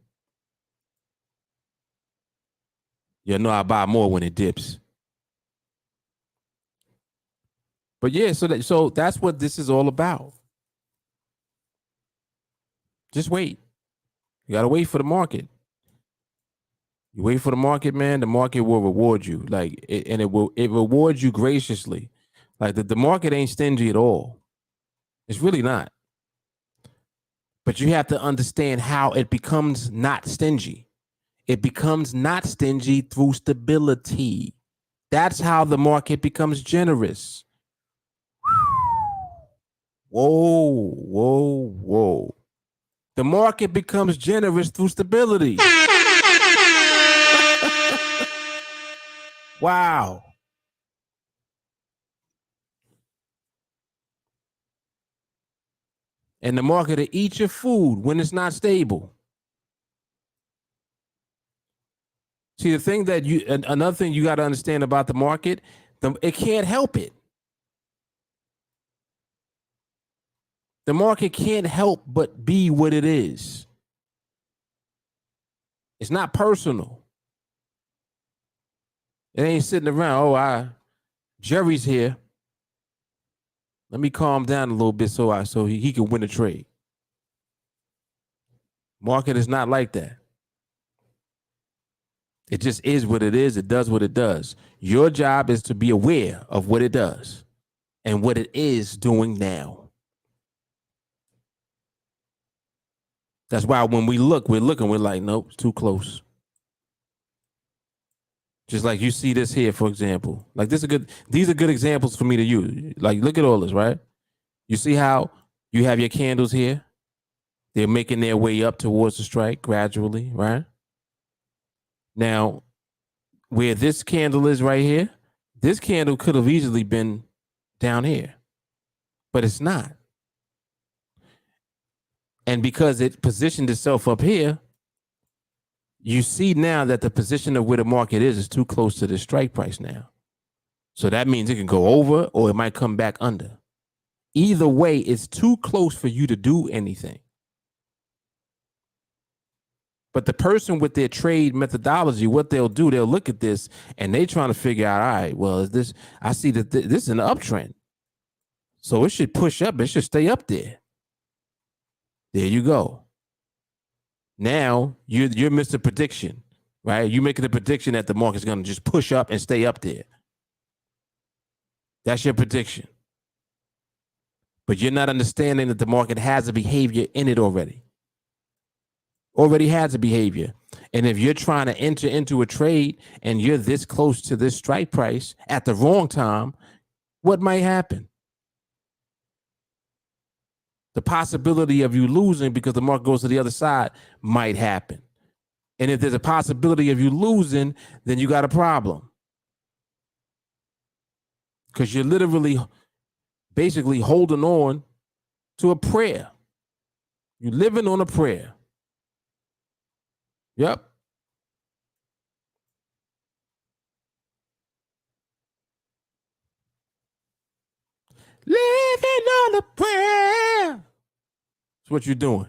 You know I buy more when it dips. But yeah, so that's what this is all about. Just wait. You got to wait for the market. You wait for the market, man. The market will reward you, it rewards you graciously. Like the market ain't stingy at all. It's really not. But you have to understand how it becomes not stingy. It becomes not stingy through stability. That's how the market becomes generous. Whoa. The market becomes generous through stability. Wow. And the market will eat your food when it's not stable. See, another thing you got to understand about the market, it can't help it. The market can't help but be what it is. It's not personal. It ain't sitting around. Jerry's here. Let me calm down a little bit so he can win a trade. Market is not like that. It just is what it is. It does what it does. Your job is to be aware of what it does and what it is doing now. That's why when we're looking, we're like, nope, it's too close. Just like you see this here, for example. Like these are good examples for me to use. Like, look at all this, right? You see how you have your candles here? They're making their way up towards the strike gradually, right? Now, where this candle is right here, this candle could have easily been down here, but it's not. And because it positioned itself up here, you see now that the position of where the market is too close to the strike price now. So that means it can go over or it might come back under. Either way, it's too close for you to do anything. But the person with their trade methodology, what they'll do, they'll look at this and they trying to figure out, all right, well, I see that this is an uptrend. So it should push up. It should stay up there. There you go. Now you're Mr. Prediction, right? You're making a prediction that the market's going to just push up and stay up there. That's your prediction. But you're not understanding that the market has a behavior in it already. Already has a behavior. And if you're trying to enter into a trade and you're this close to this strike price at the wrong time, what might happen? The possibility of you losing because the market goes to the other side might happen. And if there's a possibility of you losing, then you got a problem. Because you're literally basically holding on to a prayer. You're living on a prayer. Yep. Living on a prayer. That's what you're doing.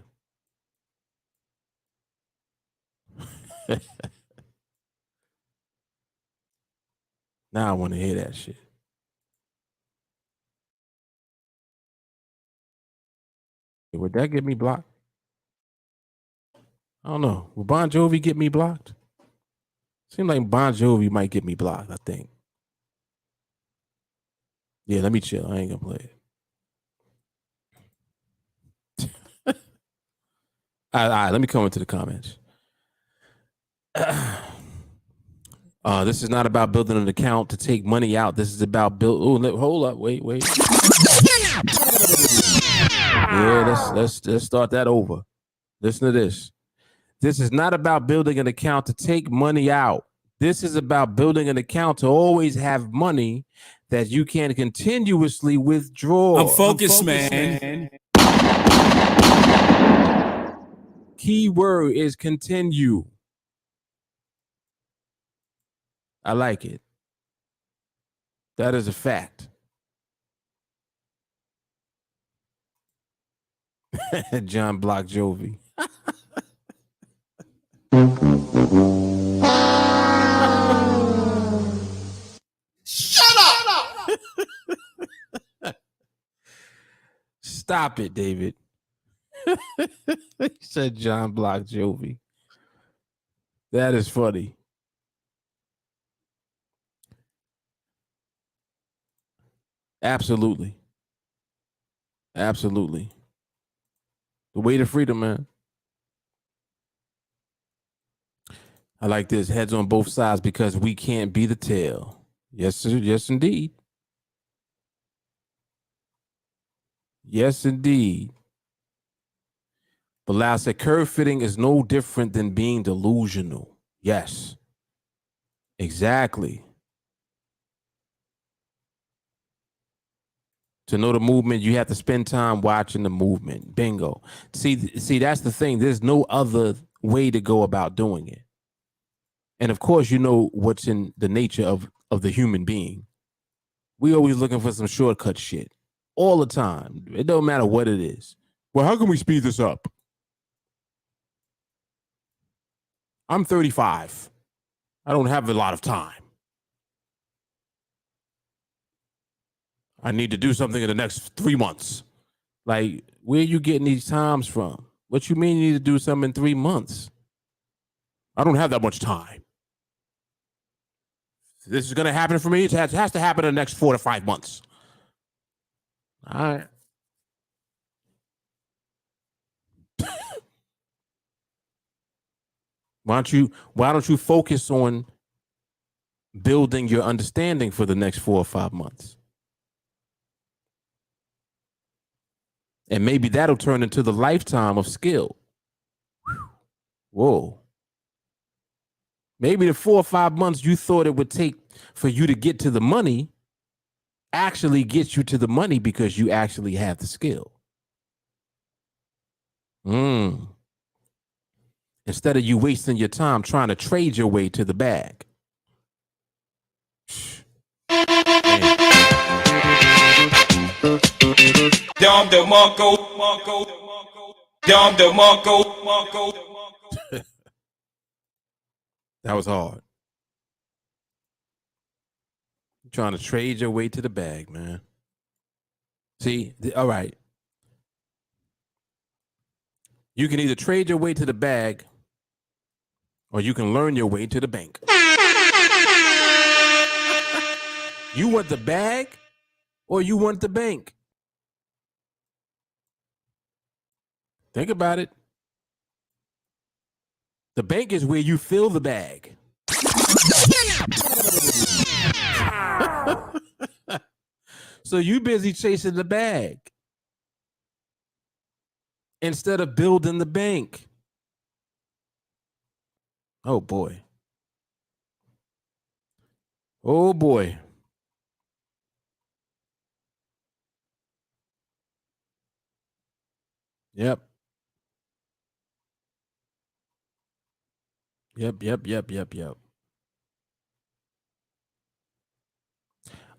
Now I want to hear that shit. Would that get me blocked? I don't know. Will Bon Jovi get me blocked? Seems like Bon Jovi might get me blocked, I think. Yeah, let me chill. I ain't gonna play it. All right, let me come into the comments. This is not about building an account to take money out. This is about hold up, wait. Yeah, let's start that over. Listen to this. This is not about building an account to take money out. This is about building an account to always have money that you can continuously withdraw. I'm focused, man. Key word is continue. I like it. That is a fact. John Block Jovi. Shut up! Stop it, David. He said John Block Jovi. That is funny. Absolutely. Absolutely. The way to freedom, man. I like this. Heads on both sides because we can't be the tail. Yes, sir. Yes, indeed. Yes, indeed. But Lau said curve fitting is no different than being delusional. Yes. Exactly. To know the movement, you have to spend time watching the movement. Bingo. See, that's the thing. There's no other way to go about doing it. And of course, you know what's in the nature of the human being. We always looking for some shortcut shit all the time. It don't matter what it is. Well, how can we speed this up? I'm 35. I don't have a lot of time. I need to do something in the next 3 months. Like, where are you getting these times from? What you mean you need to do something in 3 months? I don't have that much time. This is going to happen for me. It has to happen in the next 4 to 5 months. All right. Why don't you focus on building your understanding for the next 4 or 5 months? And maybe that'll turn into the lifetime of skill. Whoa. Maybe the 4 or 5 months you thought it would take for you to get to the money actually gets you to the money because you actually have the skill. Instead of you wasting your time trying to trade your way to the bag. Dom DeMarco. Dom DeMarco. That was hard. You're trying to trade your way to the bag, man. See, all right. You can either trade your way to the bag or you can learn your way to the bank. You want the bag or you want the bank? Think about it. The bank is where you fill the bag. So you busy chasing the bag instead of building the bank. Oh boy. Oh boy. Yep. Yep.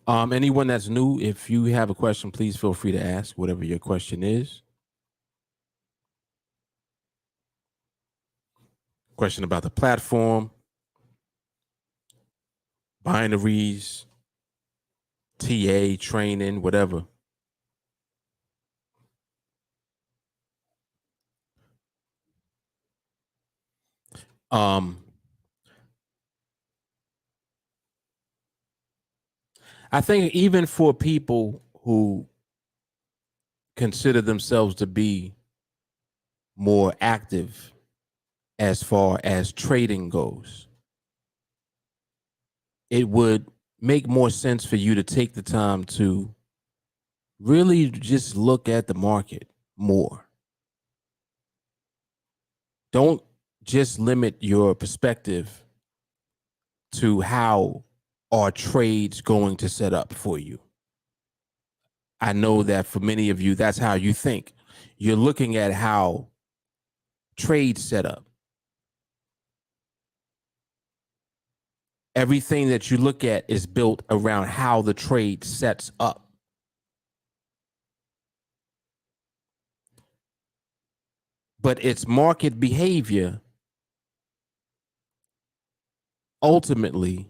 Anyone that's new, if you have a question, please feel free to ask whatever your question is. Question about the platform, binaries, TA, training, whatever. I think even for people who consider themselves to be more active as far as trading goes, it would make more sense for you to take the time to really just look at the market more. Don't just limit your perspective to how are trades going to set up for you. I know that for many of you, that's how you think. You're looking at how trades set up. Everything that you look at is built around how the trade sets up. But it's market behavior ultimately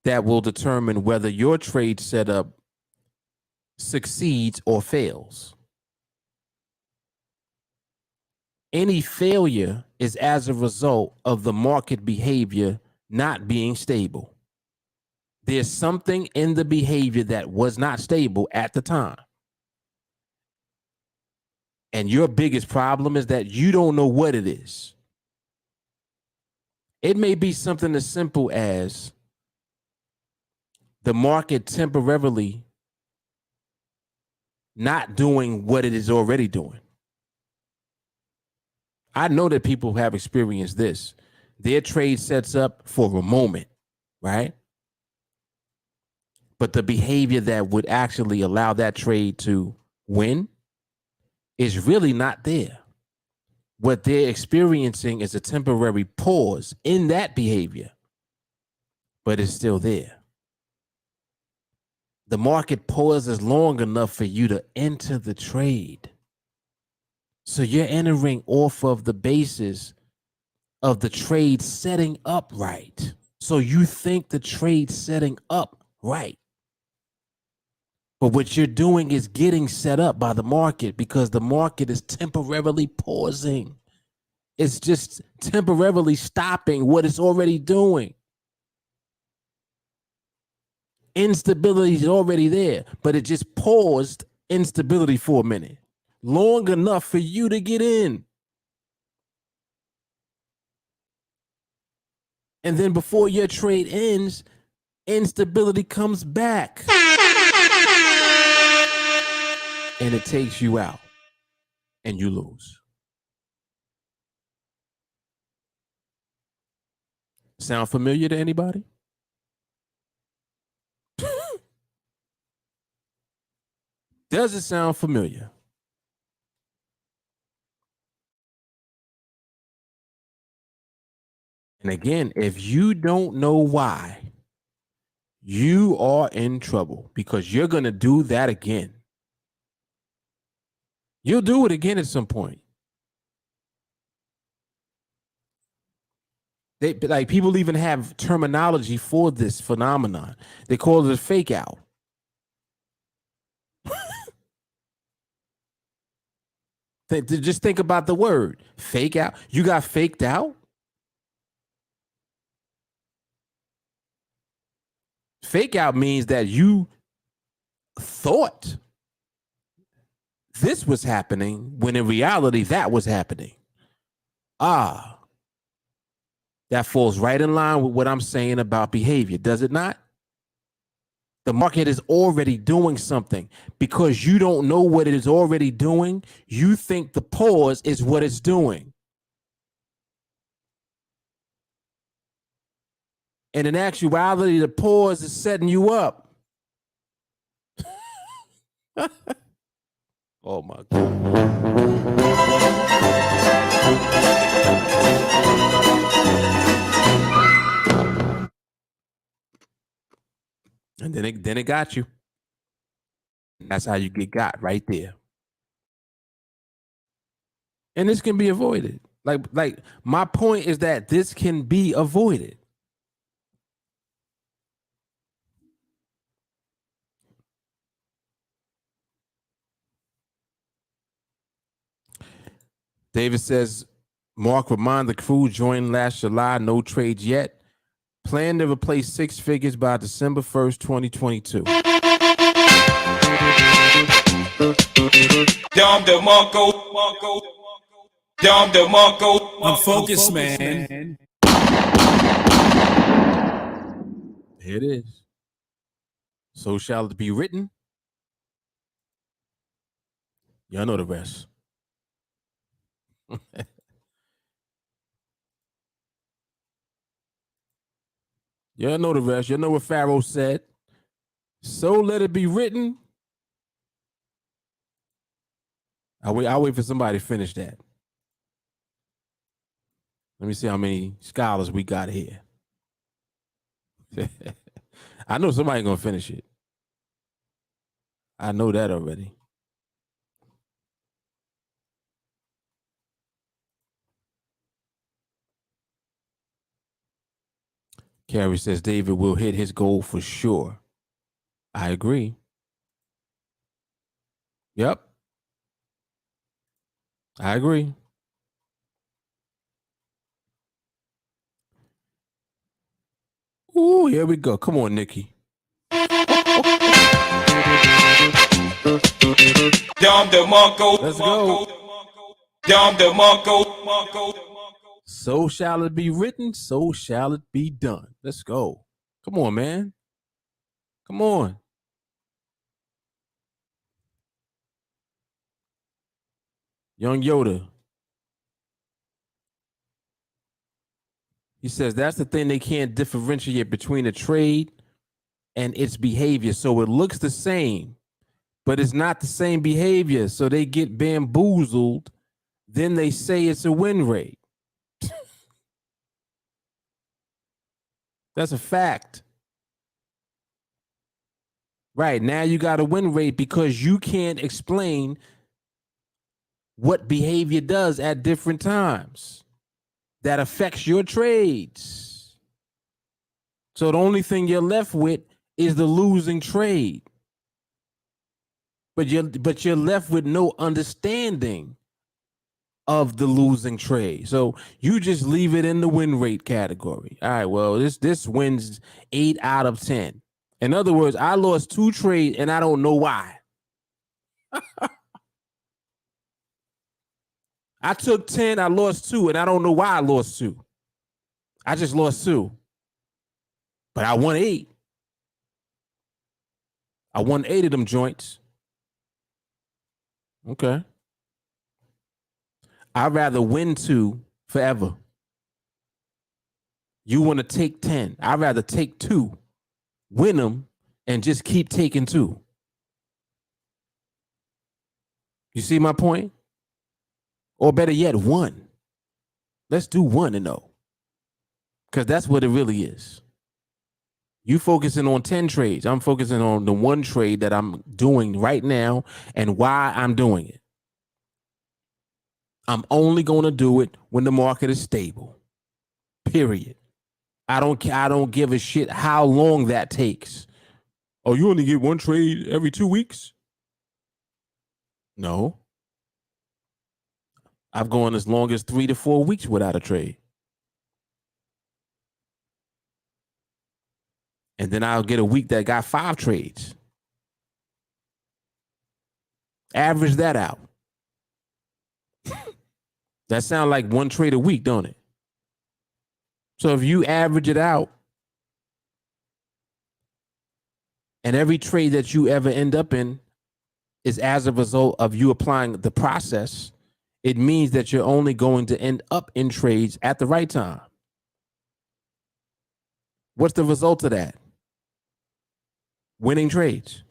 that will determine whether your trade setup succeeds or fails. Any failure is as a result of the market behavior not being stable. There's something in the behavior that was not stable at the time. And your biggest problem is that you don't know what it is. It may be something as simple as the market temporarily not doing what it is already doing. I know that people have experienced this. Their trade sets up for a moment, right? But the behavior that would actually allow that trade to win is really not there. What they're experiencing is a temporary pause in that behavior, but it's still there. The market pauses long enough for you to enter the trade. So you're entering off of the basis of the trade setting up right. So you think the trade setting up right. But what you're doing is getting set up by the market because the market is temporarily pausing. It's just temporarily stopping what it's already doing. Instability is already there, but it just paused instability for a minute, long enough for you to get in. And then before your trade ends, instability comes back. And it takes you out and you lose. Sound familiar to anybody? Does it sound familiar? And again, if you don't know why, you are in trouble because you're going to do that again. You'll do it again at some point. Like people even have terminology for this phenomenon. They call it a fake out. Just think about the word fake out. You got faked out. Fake out means that you thought this was happening when in reality that was happening. That falls right in line with what I'm saying about behavior, does it not? The market is already doing something. Because you don't know what it is already doing, you think the pause is what it's doing. And in actuality, the pause is setting you up. Oh my God. And then it got you. That's how you get got right there. And this can be avoided. Like my point is that this can be avoided. David says, Mark, remind the crew joined last July, no trades yet. Plan to replace six figures by December 1st, 2022. I'm focused, man. Here it is. So shall it be written. Y'all know the rest. Y'all know the rest. Y'all know what Pharaoh said. So let it be written. I'll wait for somebody to finish that. Let me see how many scholars we got here. I know somebody gonna finish it. I know that already. Carrie says David will hit his goal for sure. I agree. Yep. I agree. Ooh, here we go. Come on, Nikki. Let's go. So shall it be written, so shall it be done. Let's go. Come on, man. Come on. Young Yoda. He says that's the thing, they can't differentiate between a trade and its behavior. So it looks the same, but it's not the same behavior. So they get bamboozled. Then they say it's a win rate. That's a fact. Right. Now you got a win rate because you can't explain what behavior does at different times that affects your trades. So the only thing you're left with is the losing trade. But you're left with no understanding of the losing trade. So you just leave it in the win rate category. All right, well, this wins 8 out of 10. In other words, I lost 2 trades and I don't know why. I took 10, I lost 2, and I don't know why I lost 2. I just lost 2. But I won 8. I won 8 of them joints. Okay. I'd rather win 2 forever. You want to take 10. I'd rather take 2, win them, and just keep taking 2. You see my point? Or better yet, 1. Let's do 1 and 0. Because that's what it really is. You focusing on 10 trades. I'm focusing on the 1 trade that I'm doing right now and why I'm doing it. I'm only going to do it when the market is stable. Period. I don't give a shit how long that takes. Oh, you only get 1 trade every 2 weeks? No. I've gone as long as 3 to 4 weeks without a trade. And then I'll get a week that got 5 trades. Average that out. That sounds like 1 trade a week, don't it? So if you average it out, and every trade that you ever end up in is as a result of you applying the process, it means that you're only going to end up in trades at the right time. What's the result of that? Winning trades.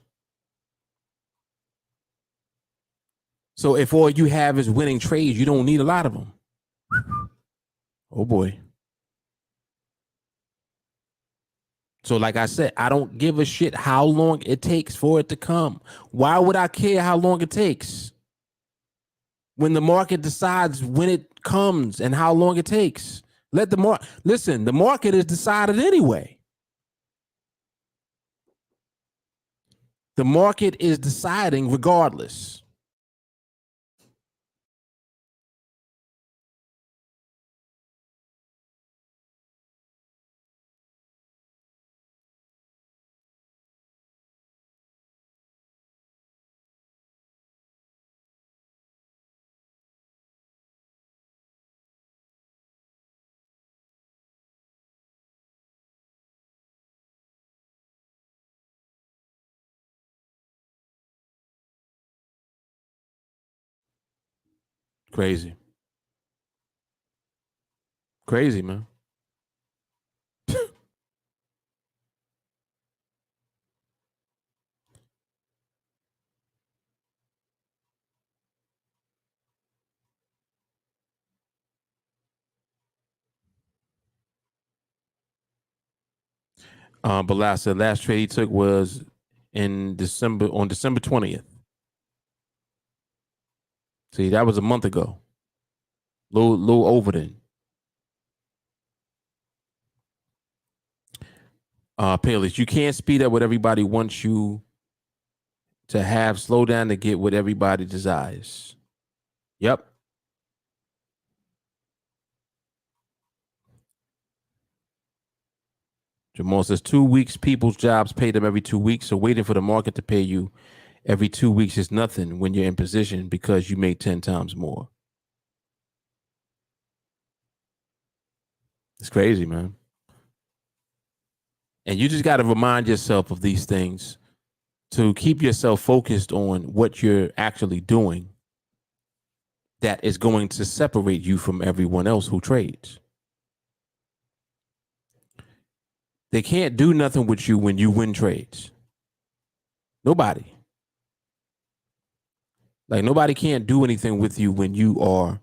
So if all you have is winning trades, you don't need a lot of them. Oh boy. So like I said, I don't give a shit how long it takes for it to come. Why would I care how long it takes? When the market decides when it comes and how long it takes. Let the market, listen, the market is decided anyway. The market is deciding regardless. Crazy. Crazy, man. But the last trade he took was on December 20th. See, that was a month ago. Little over then. Payless, you can't speed up what everybody wants you to have. Slow down to get what everybody desires. Yep. Jamal says 2 weeks, people's jobs pay them every 2 weeks. So waiting for the market to pay you every 2 weeks is nothing when you're in position because you make 10 times more. It's crazy, man. And you just got to remind yourself of these things to keep yourself focused on what you're actually doing that is going to separate you from everyone else who trades. They can't do nothing with you when you win trades. Nobody. Like, nobody can't do anything with you when you are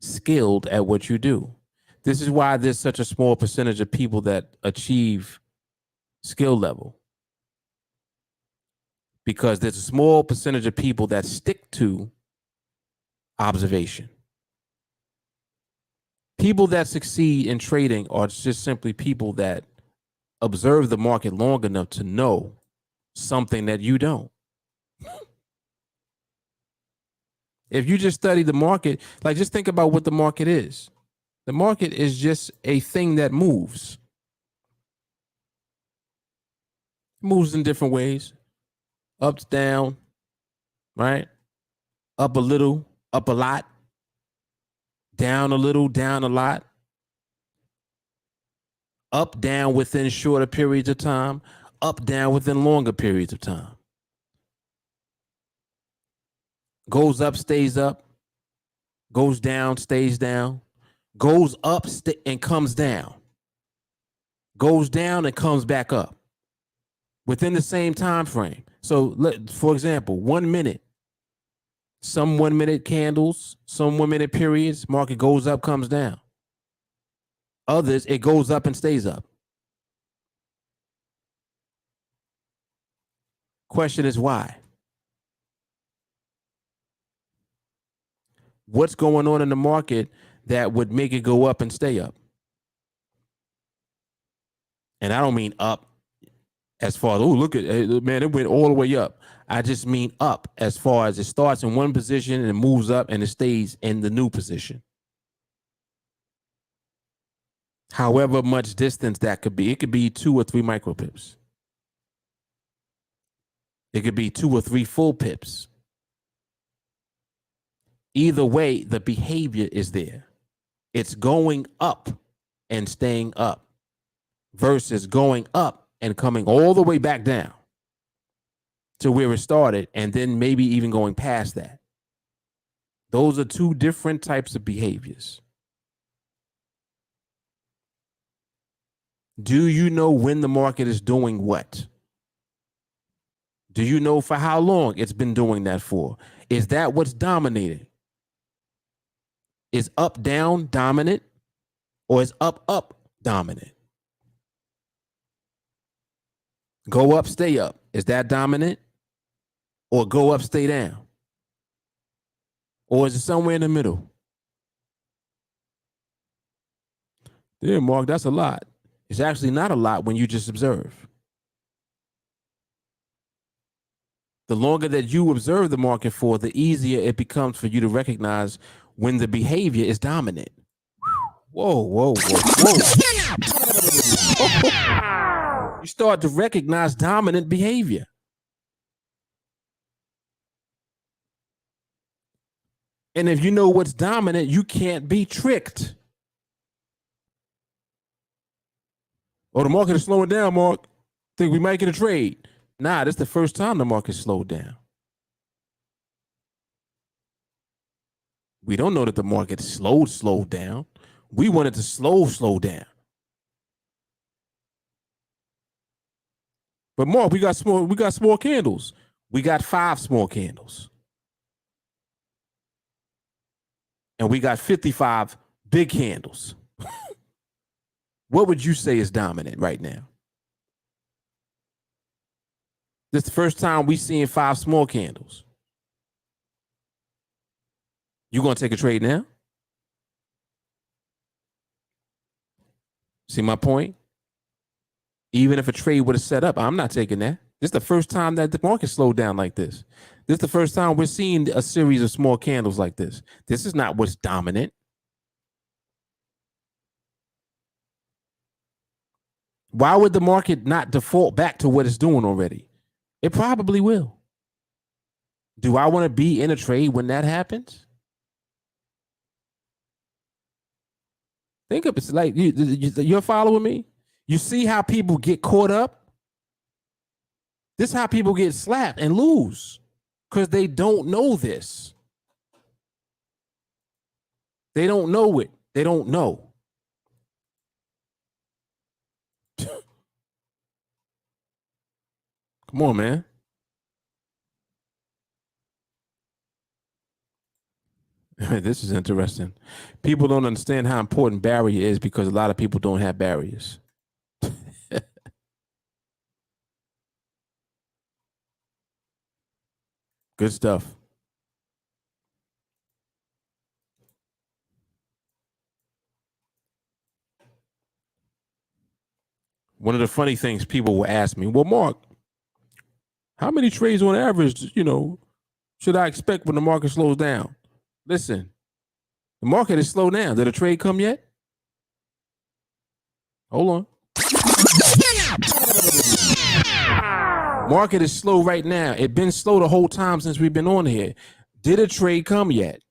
skilled at what you do. This is why there's such a small percentage of people that achieve skill level. Because there's a small percentage of people that stick to observation. People that succeed in trading are just simply people that observe the market long enough to know something that you don't. If you just study the market, like, just think about what the market is. The market is just a thing that moves. It moves in different ways. Up, down, right? Up a little, up a lot. Down a little, down a lot. Up, down within shorter periods of time. Up, down within longer periods of time. Goes up, stays up. Goes down, stays down. Goes up and comes down. Goes down and comes back up within the same time frame. So, for example, 1 minute, some 1 minute candles, some 1 minute periods, market goes up, comes down. Others, it goes up and stays up. Question is why? What's going on in the market that would make it go up and stay up? And I don't mean up as far as, oh, look at it, man, it went all the way up. I just mean up as far as it starts in one position and it moves up and it stays in the new position. However much distance that could be. It could be 2 or 3 micro pips. It could be 2 or 3 full pips. Either way, the behavior is there. It's going up and staying up versus going up and coming all the way back down to where it started and then maybe even going past that. Those are 2 different types of behaviors. Do you know when the market is doing what? Do you know for how long it's been doing that for? Is that what's dominating? Is up, down dominant, or is up, up dominant? Go up, stay up. Is that dominant? Or go up, stay down? Or is it somewhere in the middle? Yeah, Mark, that's a lot. It's actually not a lot when you just observe. The longer that you observe the market for, the easier it becomes for you to recognize when the behavior is dominant. Whoa, whoa, whoa, whoa. You start to recognize dominant behavior. And if you know what's dominant, you can't be tricked. Oh, the market is slowing down, Mark. Think we might get a trade. Nah, this is the first time the market slowed down. We don't know that the market slowed down. We wanted to slow down. But Mark, we got small candles. We got 5 small candles. And we got 55 big candles. What would you say is dominant right now? This is the first time we seeing 5 small candles. You gonna take a trade now? See my point? Even if a trade would have set up, I'm not taking that. This is the first time that the market slowed down like this. This is the first time we're seeing a series of small candles like this. This is not what's dominant. Why would the market not default back to what it's doing already? It probably will. Do I want to be in a trade when that happens? Think of it. It's like you're following me. You see how people get caught up? This is how people get slapped and lose because they don't know this. They don't know it. They don't know. Come on, man. This is interesting. People don't understand how important barrier is because a lot of people don't have barriers. Good stuff. One of the funny things people will ask me, well, Mark, how many trades on average, should I expect when the market slows down? Listen, the market is slow down. Did a trade come yet? Hold on. Market is slow right now. It's been slow the whole time since we've been on here. Did a trade come yet?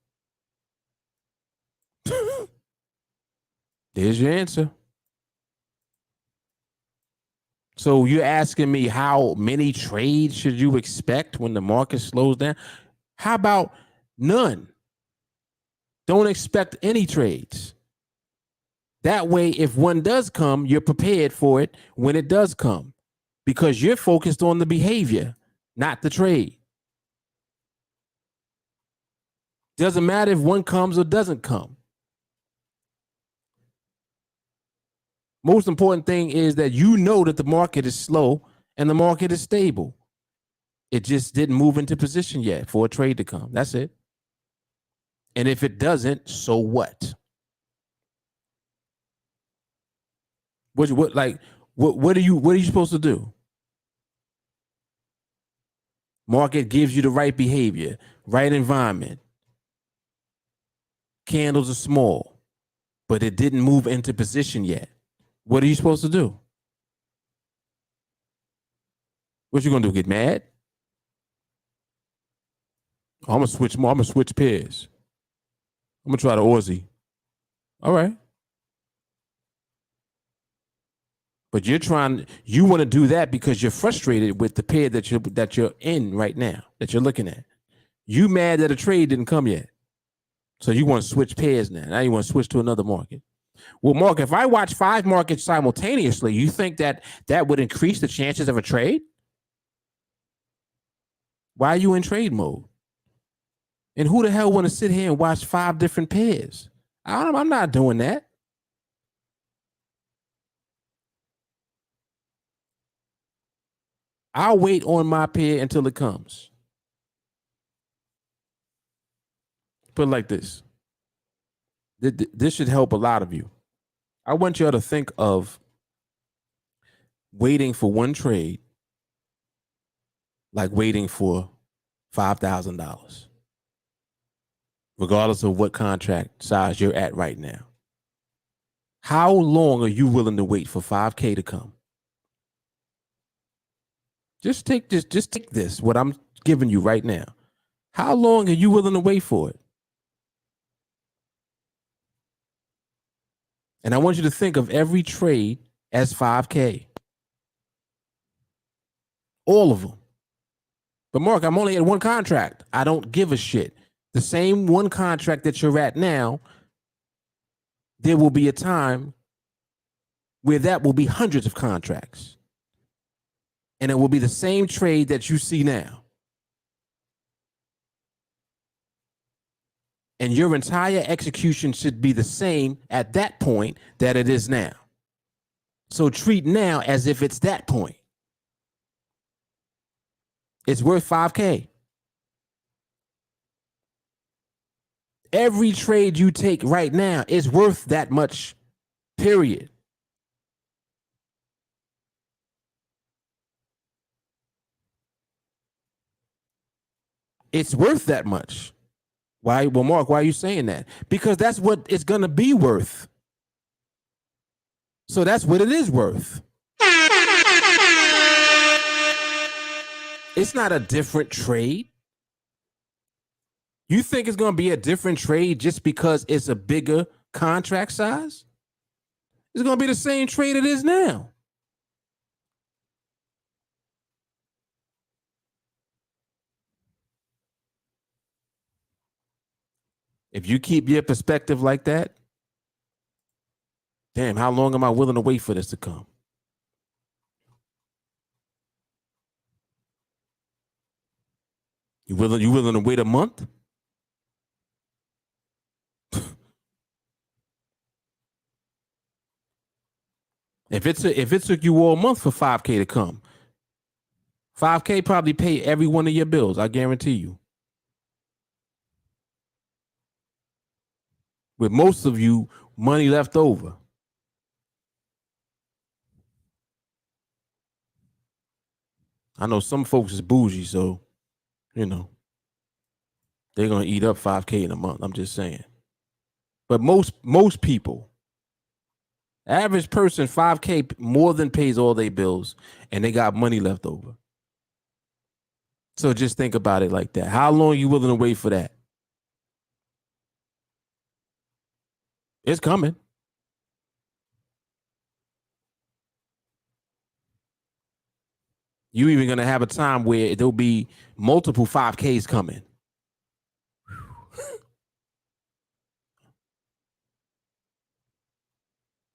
There's your answer. So you're asking me how many trades should you expect when the market slows down? How about none? Don't expect any trades. That way, if one does come, you're prepared for it when it does come because you're focused on the behavior, not the trade. Doesn't matter if one comes or doesn't come. Most important thing is that you know that the market is slow and the market is stable. It just didn't move into position yet for a trade to come. That's it. And if it doesn't, so what? What are you supposed to do? Market gives you the right behavior, right environment. Candles are small, but it didn't move into position yet. What are you supposed to do? What you gonna do? Get mad? I'm gonna switch more. I'm gonna switch pairs. I'm gonna try the Aussie. All right. But you want to do that because you're frustrated with the pair that you're in right now, that you're looking at. You mad that a trade didn't come yet. So you want to switch pairs now. Now you want to switch to another market. Well, Mark, if I watch 5 markets simultaneously, you think that would increase the chances of a trade? Why are you in trade mode? And who the hell want to sit here and watch 5 different pairs? I'm not doing that. I'll wait on my pair until it comes. Put it like this. This should help a lot of you. I want y'all to think of waiting for one trade like waiting for $5,000, regardless of what contract size you're at right now. How long are you willing to wait for 5K to come? Just take this, what I'm giving you right now. How long are you willing to wait for it? And I want you to think of every trade as 5K. All of them. But Mark, I'm only in one contract. I don't give a shit. The same one contract that you're at now, there will be a time where that will be hundreds of contracts. And it will be the same trade that you see now. And your entire execution should be the same at that point that it is now. So treat now as if it's that point. It's worth 5K. Every trade you take right now is worth that much, period. It's worth that much. Why? Well, Mark, why are you saying that? Because that's what it's going to be worth. So that's what it is worth. It's not a different trade. You think it's going to be a different trade just because it's a bigger contract size? It's going to be the same trade it is now. If you keep your perspective like that, damn, how long am I willing to wait for this to come? You willing to wait a month? If it took you all month for 5K to come, 5K probably pay every one of your bills, I guarantee you. With most of you, money left over. I know some folks is bougie, so, you know, they're going to eat up 5K in a month. I'm just saying. But most people, average person, 5K more than pays all their bills, and they got money left over. So just think about it like that. How long are you willing to wait for that? It's coming. You even going to have a time where there'll be multiple 5Ks coming.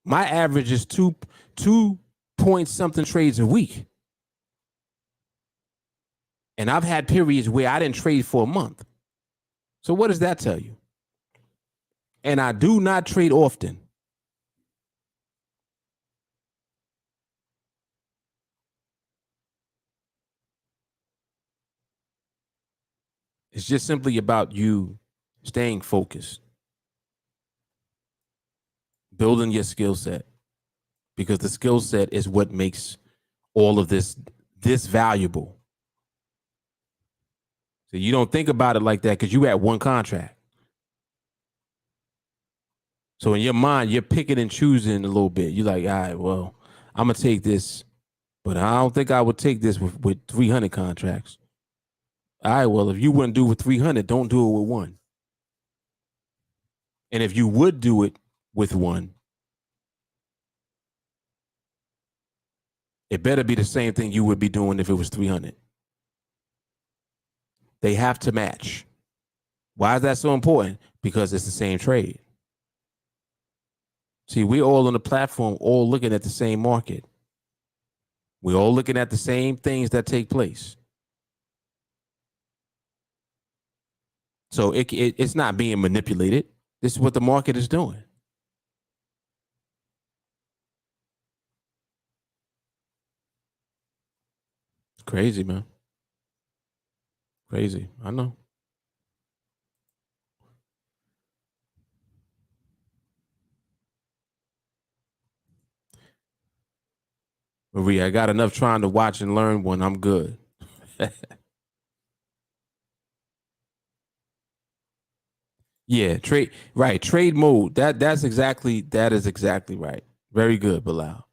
My average is two point something trades a week. And I've had periods where I didn't trade for a month. So what does that tell you? And I do not trade often. It's just simply about you staying focused, building your skill set, because the skill set is what makes all of this valuable. So you don't think about it like that because you had one contract. So in your mind, you're picking and choosing a little bit. You're like, all right, well, I'm going to take this, but I don't think I would take this with 300 contracts. All right, well, if you wouldn't do it with 300, don't do it with one. And if you would do it with one, it better be the same thing you would be doing if it was 300. They have to match. Why is that so important? Because it's the same trade. See, we're all on the platform, all looking at the same market. We're all looking at the same things that take place. So it's not being manipulated. This is what the market is doing. It's crazy, man. Crazy. I know. Marie, I got enough trying to watch and learn one. I'm good. Yeah, trade mode. That is exactly right. Very good, Bilal.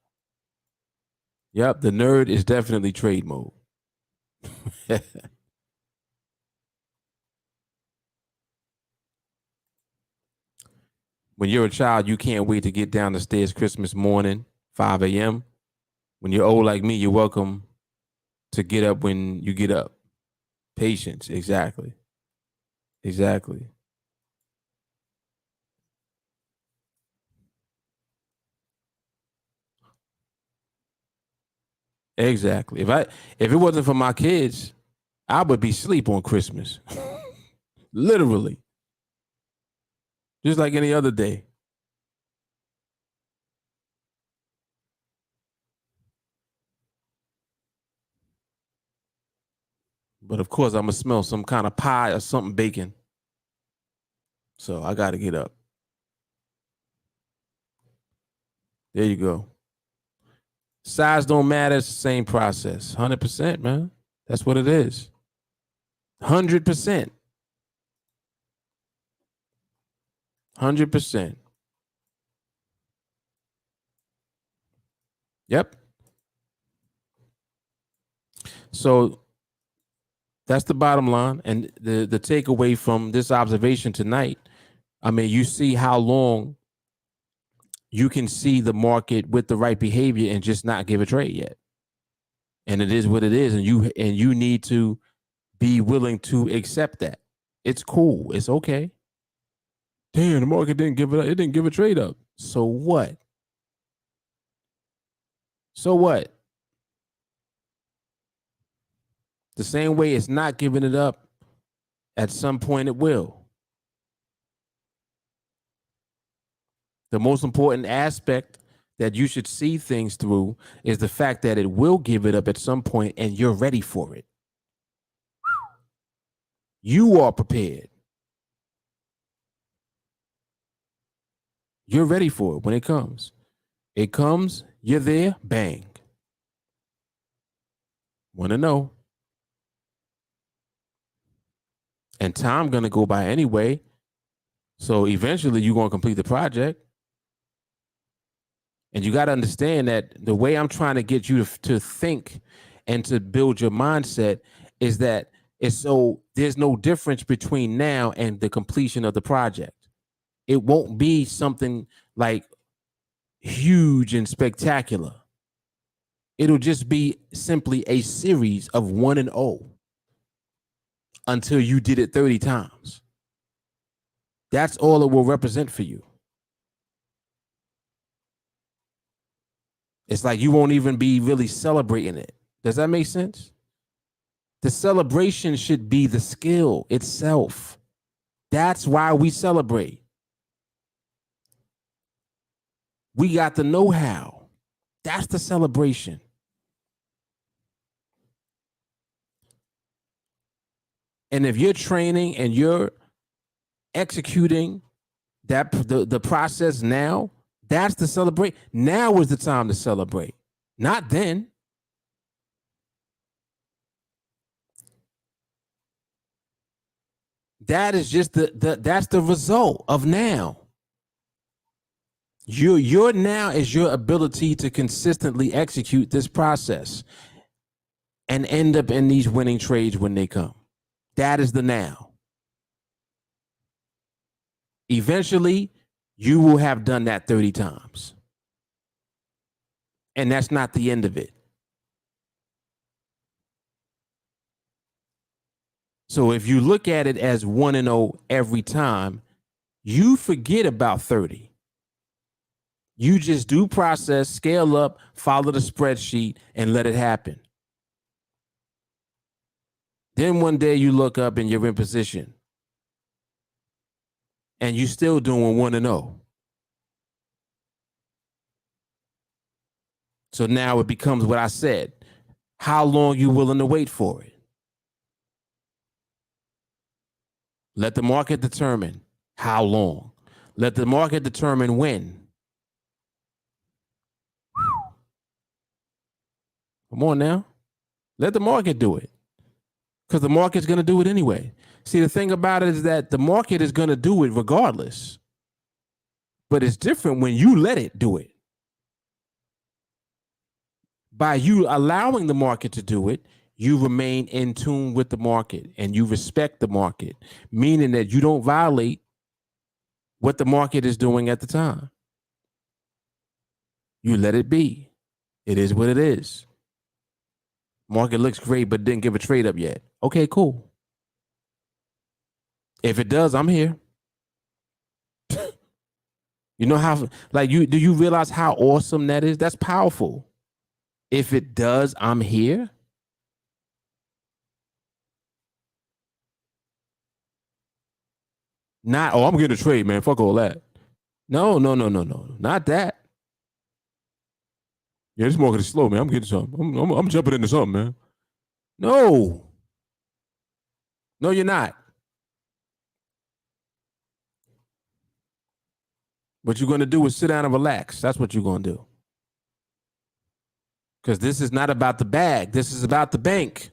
Yep, the nerd is definitely trade mode. When you're a child, you can't wait to get down the stairs Christmas morning, 5 a.m. When you're old like me, you're welcome to get up when you get up. Patience, exactly. Exactly. Exactly. If it wasn't for my kids, I would be asleep on Christmas. Literally. Just like any other day. But of course, I'm gonna smell some kind of pie or something baking. So I gotta get up. There you go. Size don't matter. It's the same process. 100%, man. That's what it is. 100%. 100%. Yep. So that's the bottom line. And the takeaway from this observation tonight, I mean, you see how long you can see the market with the right behavior and just not give a trade yet. And it is what it is. And you need to be willing to accept that. It's cool. It's okay. Damn, the market didn't give it up. It didn't give a trade up. So what? So what? The same way it's not giving it up, at some point it will. The most important aspect that you should see things through is the fact that it will give it up at some point and you're ready for it. You are prepared. You're ready for it when it comes. It comes, you're there, bang. Want to know. And time going to go by anyway. So eventually you're going to complete the project. And you got to understand that the way I'm trying to get you to think and to build your mindset is that it's so there's no difference between now and the completion of the project. It won't be something like huge and spectacular. It'll just be simply a series of 1 and 0 until you did it 30 times. That's all it will represent for you. It's like you won't even be really celebrating it. Does that make sense? The celebration should be the skill itself. That's why we celebrate. We got the know-how. That's the celebration. And if you're training and you're executing that the process now, that's the celebrate. Now is the time to celebrate, not then. That is just that's the result of now. Your now is your ability to consistently execute this process and end up in these winning trades when they come. That is the now. Eventually, you will have done that 30 times. And that's not the end of it. So if you look at it as 1 and 0 every time, you forget about 30. You just do process, scale up, follow the spreadsheet, and let it happen. Then one day you look up and you're in position. And you're still doing 1 and 0. So now it becomes what I said. How long you willing to wait for it? Let the market determine how long. Let the market determine when. Come on now. Let the market do it. Because the market's going to do it anyway. See, the thing about it is that the market is going to do it regardless. But it's different when you let it do it. By you allowing the market to do it, you remain in tune with the market and you respect the market, meaning that you don't violate what the market is doing at the time. You let it be. It is what it is. Market looks great, but didn't give a trade up yet. Okay, cool. If it does, I'm here. You know how, like, do you realize how awesome that is? That's powerful. If it does, I'm here. Not, oh, I'm getting a trade, man. Fuck all that. No, not that. Yeah, this market is slow, man. I'm getting something. I'm jumping into something, man. No, no, you're not. What you're going to do is sit down and relax. That's what you're going to do. Because this is not about the bag. This is about the bank.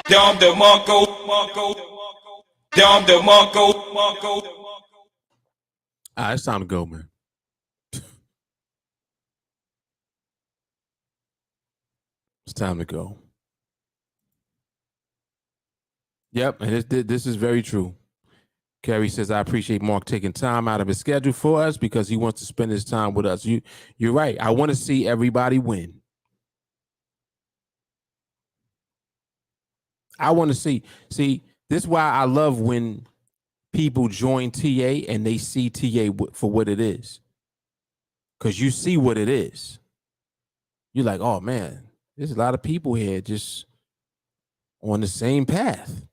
Dom de Monco. Dom de Monco. It's time to go, man. It's time to go. Yep, and this is very true. Kerry says, I appreciate Mark taking time out of his schedule for us because he wants to spend his time with us. You're right. I want to see everybody win. I want to see. This is why I love when people join TA and they see TA for what it is. Because you see what it is. You're like, oh, man, there's a lot of people here just on the same path.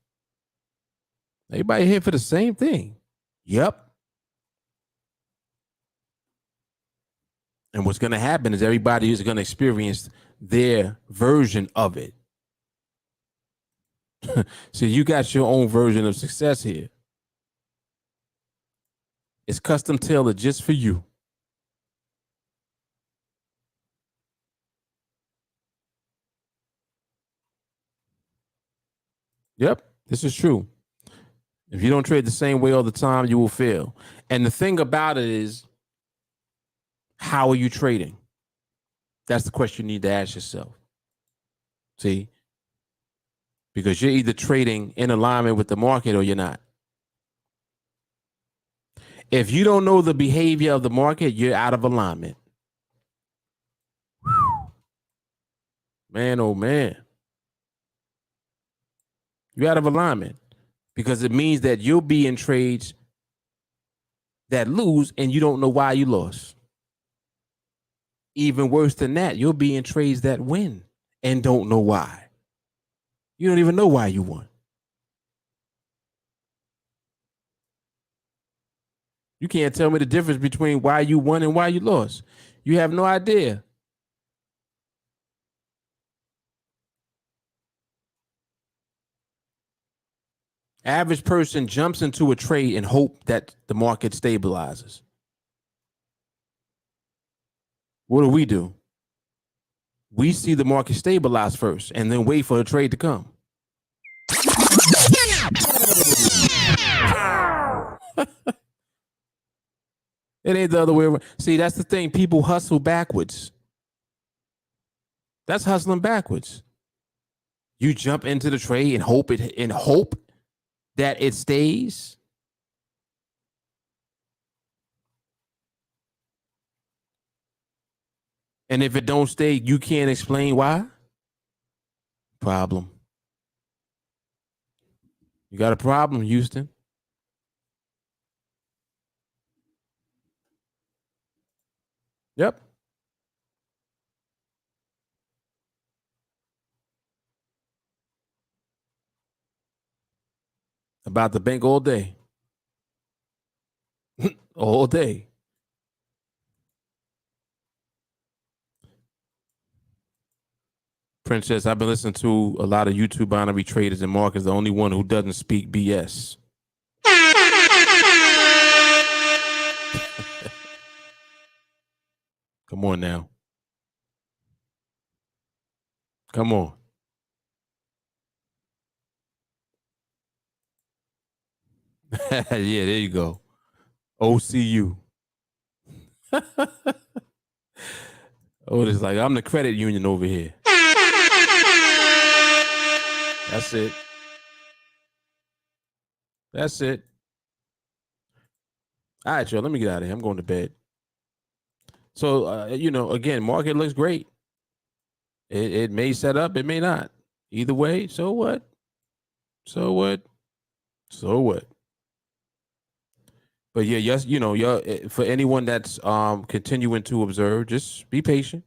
Everybody here for the same thing. Yep. And what's going to happen is everybody is going to experience their version of it. So you got your own version of success here. It's custom tailored just for you. Yep, this is true. If you don't trade the same way all the time, you will fail. And the thing about it is, how are you trading? That's the question you need to ask yourself. See? Because you're either trading in alignment with the market or you're not. If you don't know the behavior of the market, you're out of alignment. Man, oh man. You're out of alignment because it means that you'll be in trades that lose and you don't know why you lost. Even worse than that, you'll be in trades that win and don't know why. You don't even know why you won. You can't tell me the difference between why you won and why you lost. You have no idea. Average person jumps into a trade and hope that the market stabilizes. What do? We see the market stabilize first and then wait for the trade to come. It ain't the other way around. See, that's the thing. People hustle backwards. That's hustling backwards. You jump into the trade and hope that it stays. And if it don't stay, you can't explain why. Problem. You got a problem, Houston. Yep. About the bank all day. All day. Princess, I've been listening to a lot of YouTube binary traders, and Mark is the only one who doesn't speak BS. Come on now. Come on. Yeah, there you go. OCU. Oh, it's like I'm the credit union over here. That's it. That's it. All right, y'all. Let me get out of here. I'm going to bed. So, again, market looks great. It may set up. It may not. Either way, so what? So what? So what? But yeah, yes, for anyone that's continuing to observe, just be patient.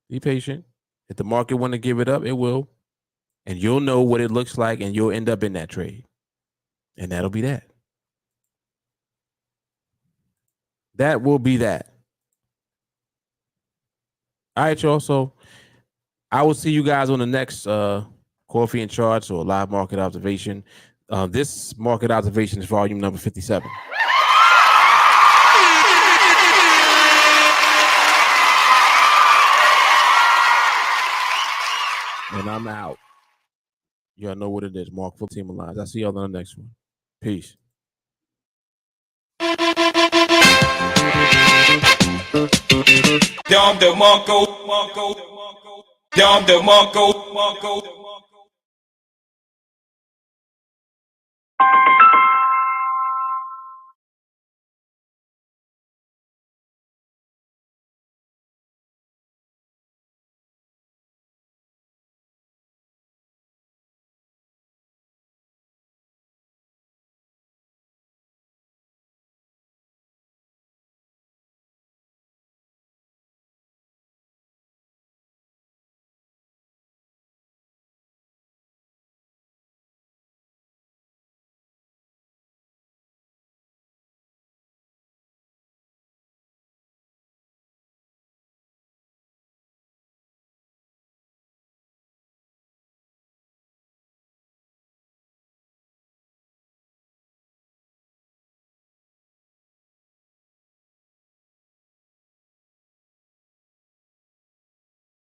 Be patient. If the market want to give it up, it will. And you'll know what it looks like, and you'll end up in that trade. And that'll be that. That will be that. All right, y'all. So I will see you guys on the next Coffee and Charts or Live Market Observation. This Market Observation is volume number 57. And I'm out. Y'all know what it is. Mark for TeamAlliance. I'll see y'all on the next one. Peace. Dom de Marco, Dom de Marco.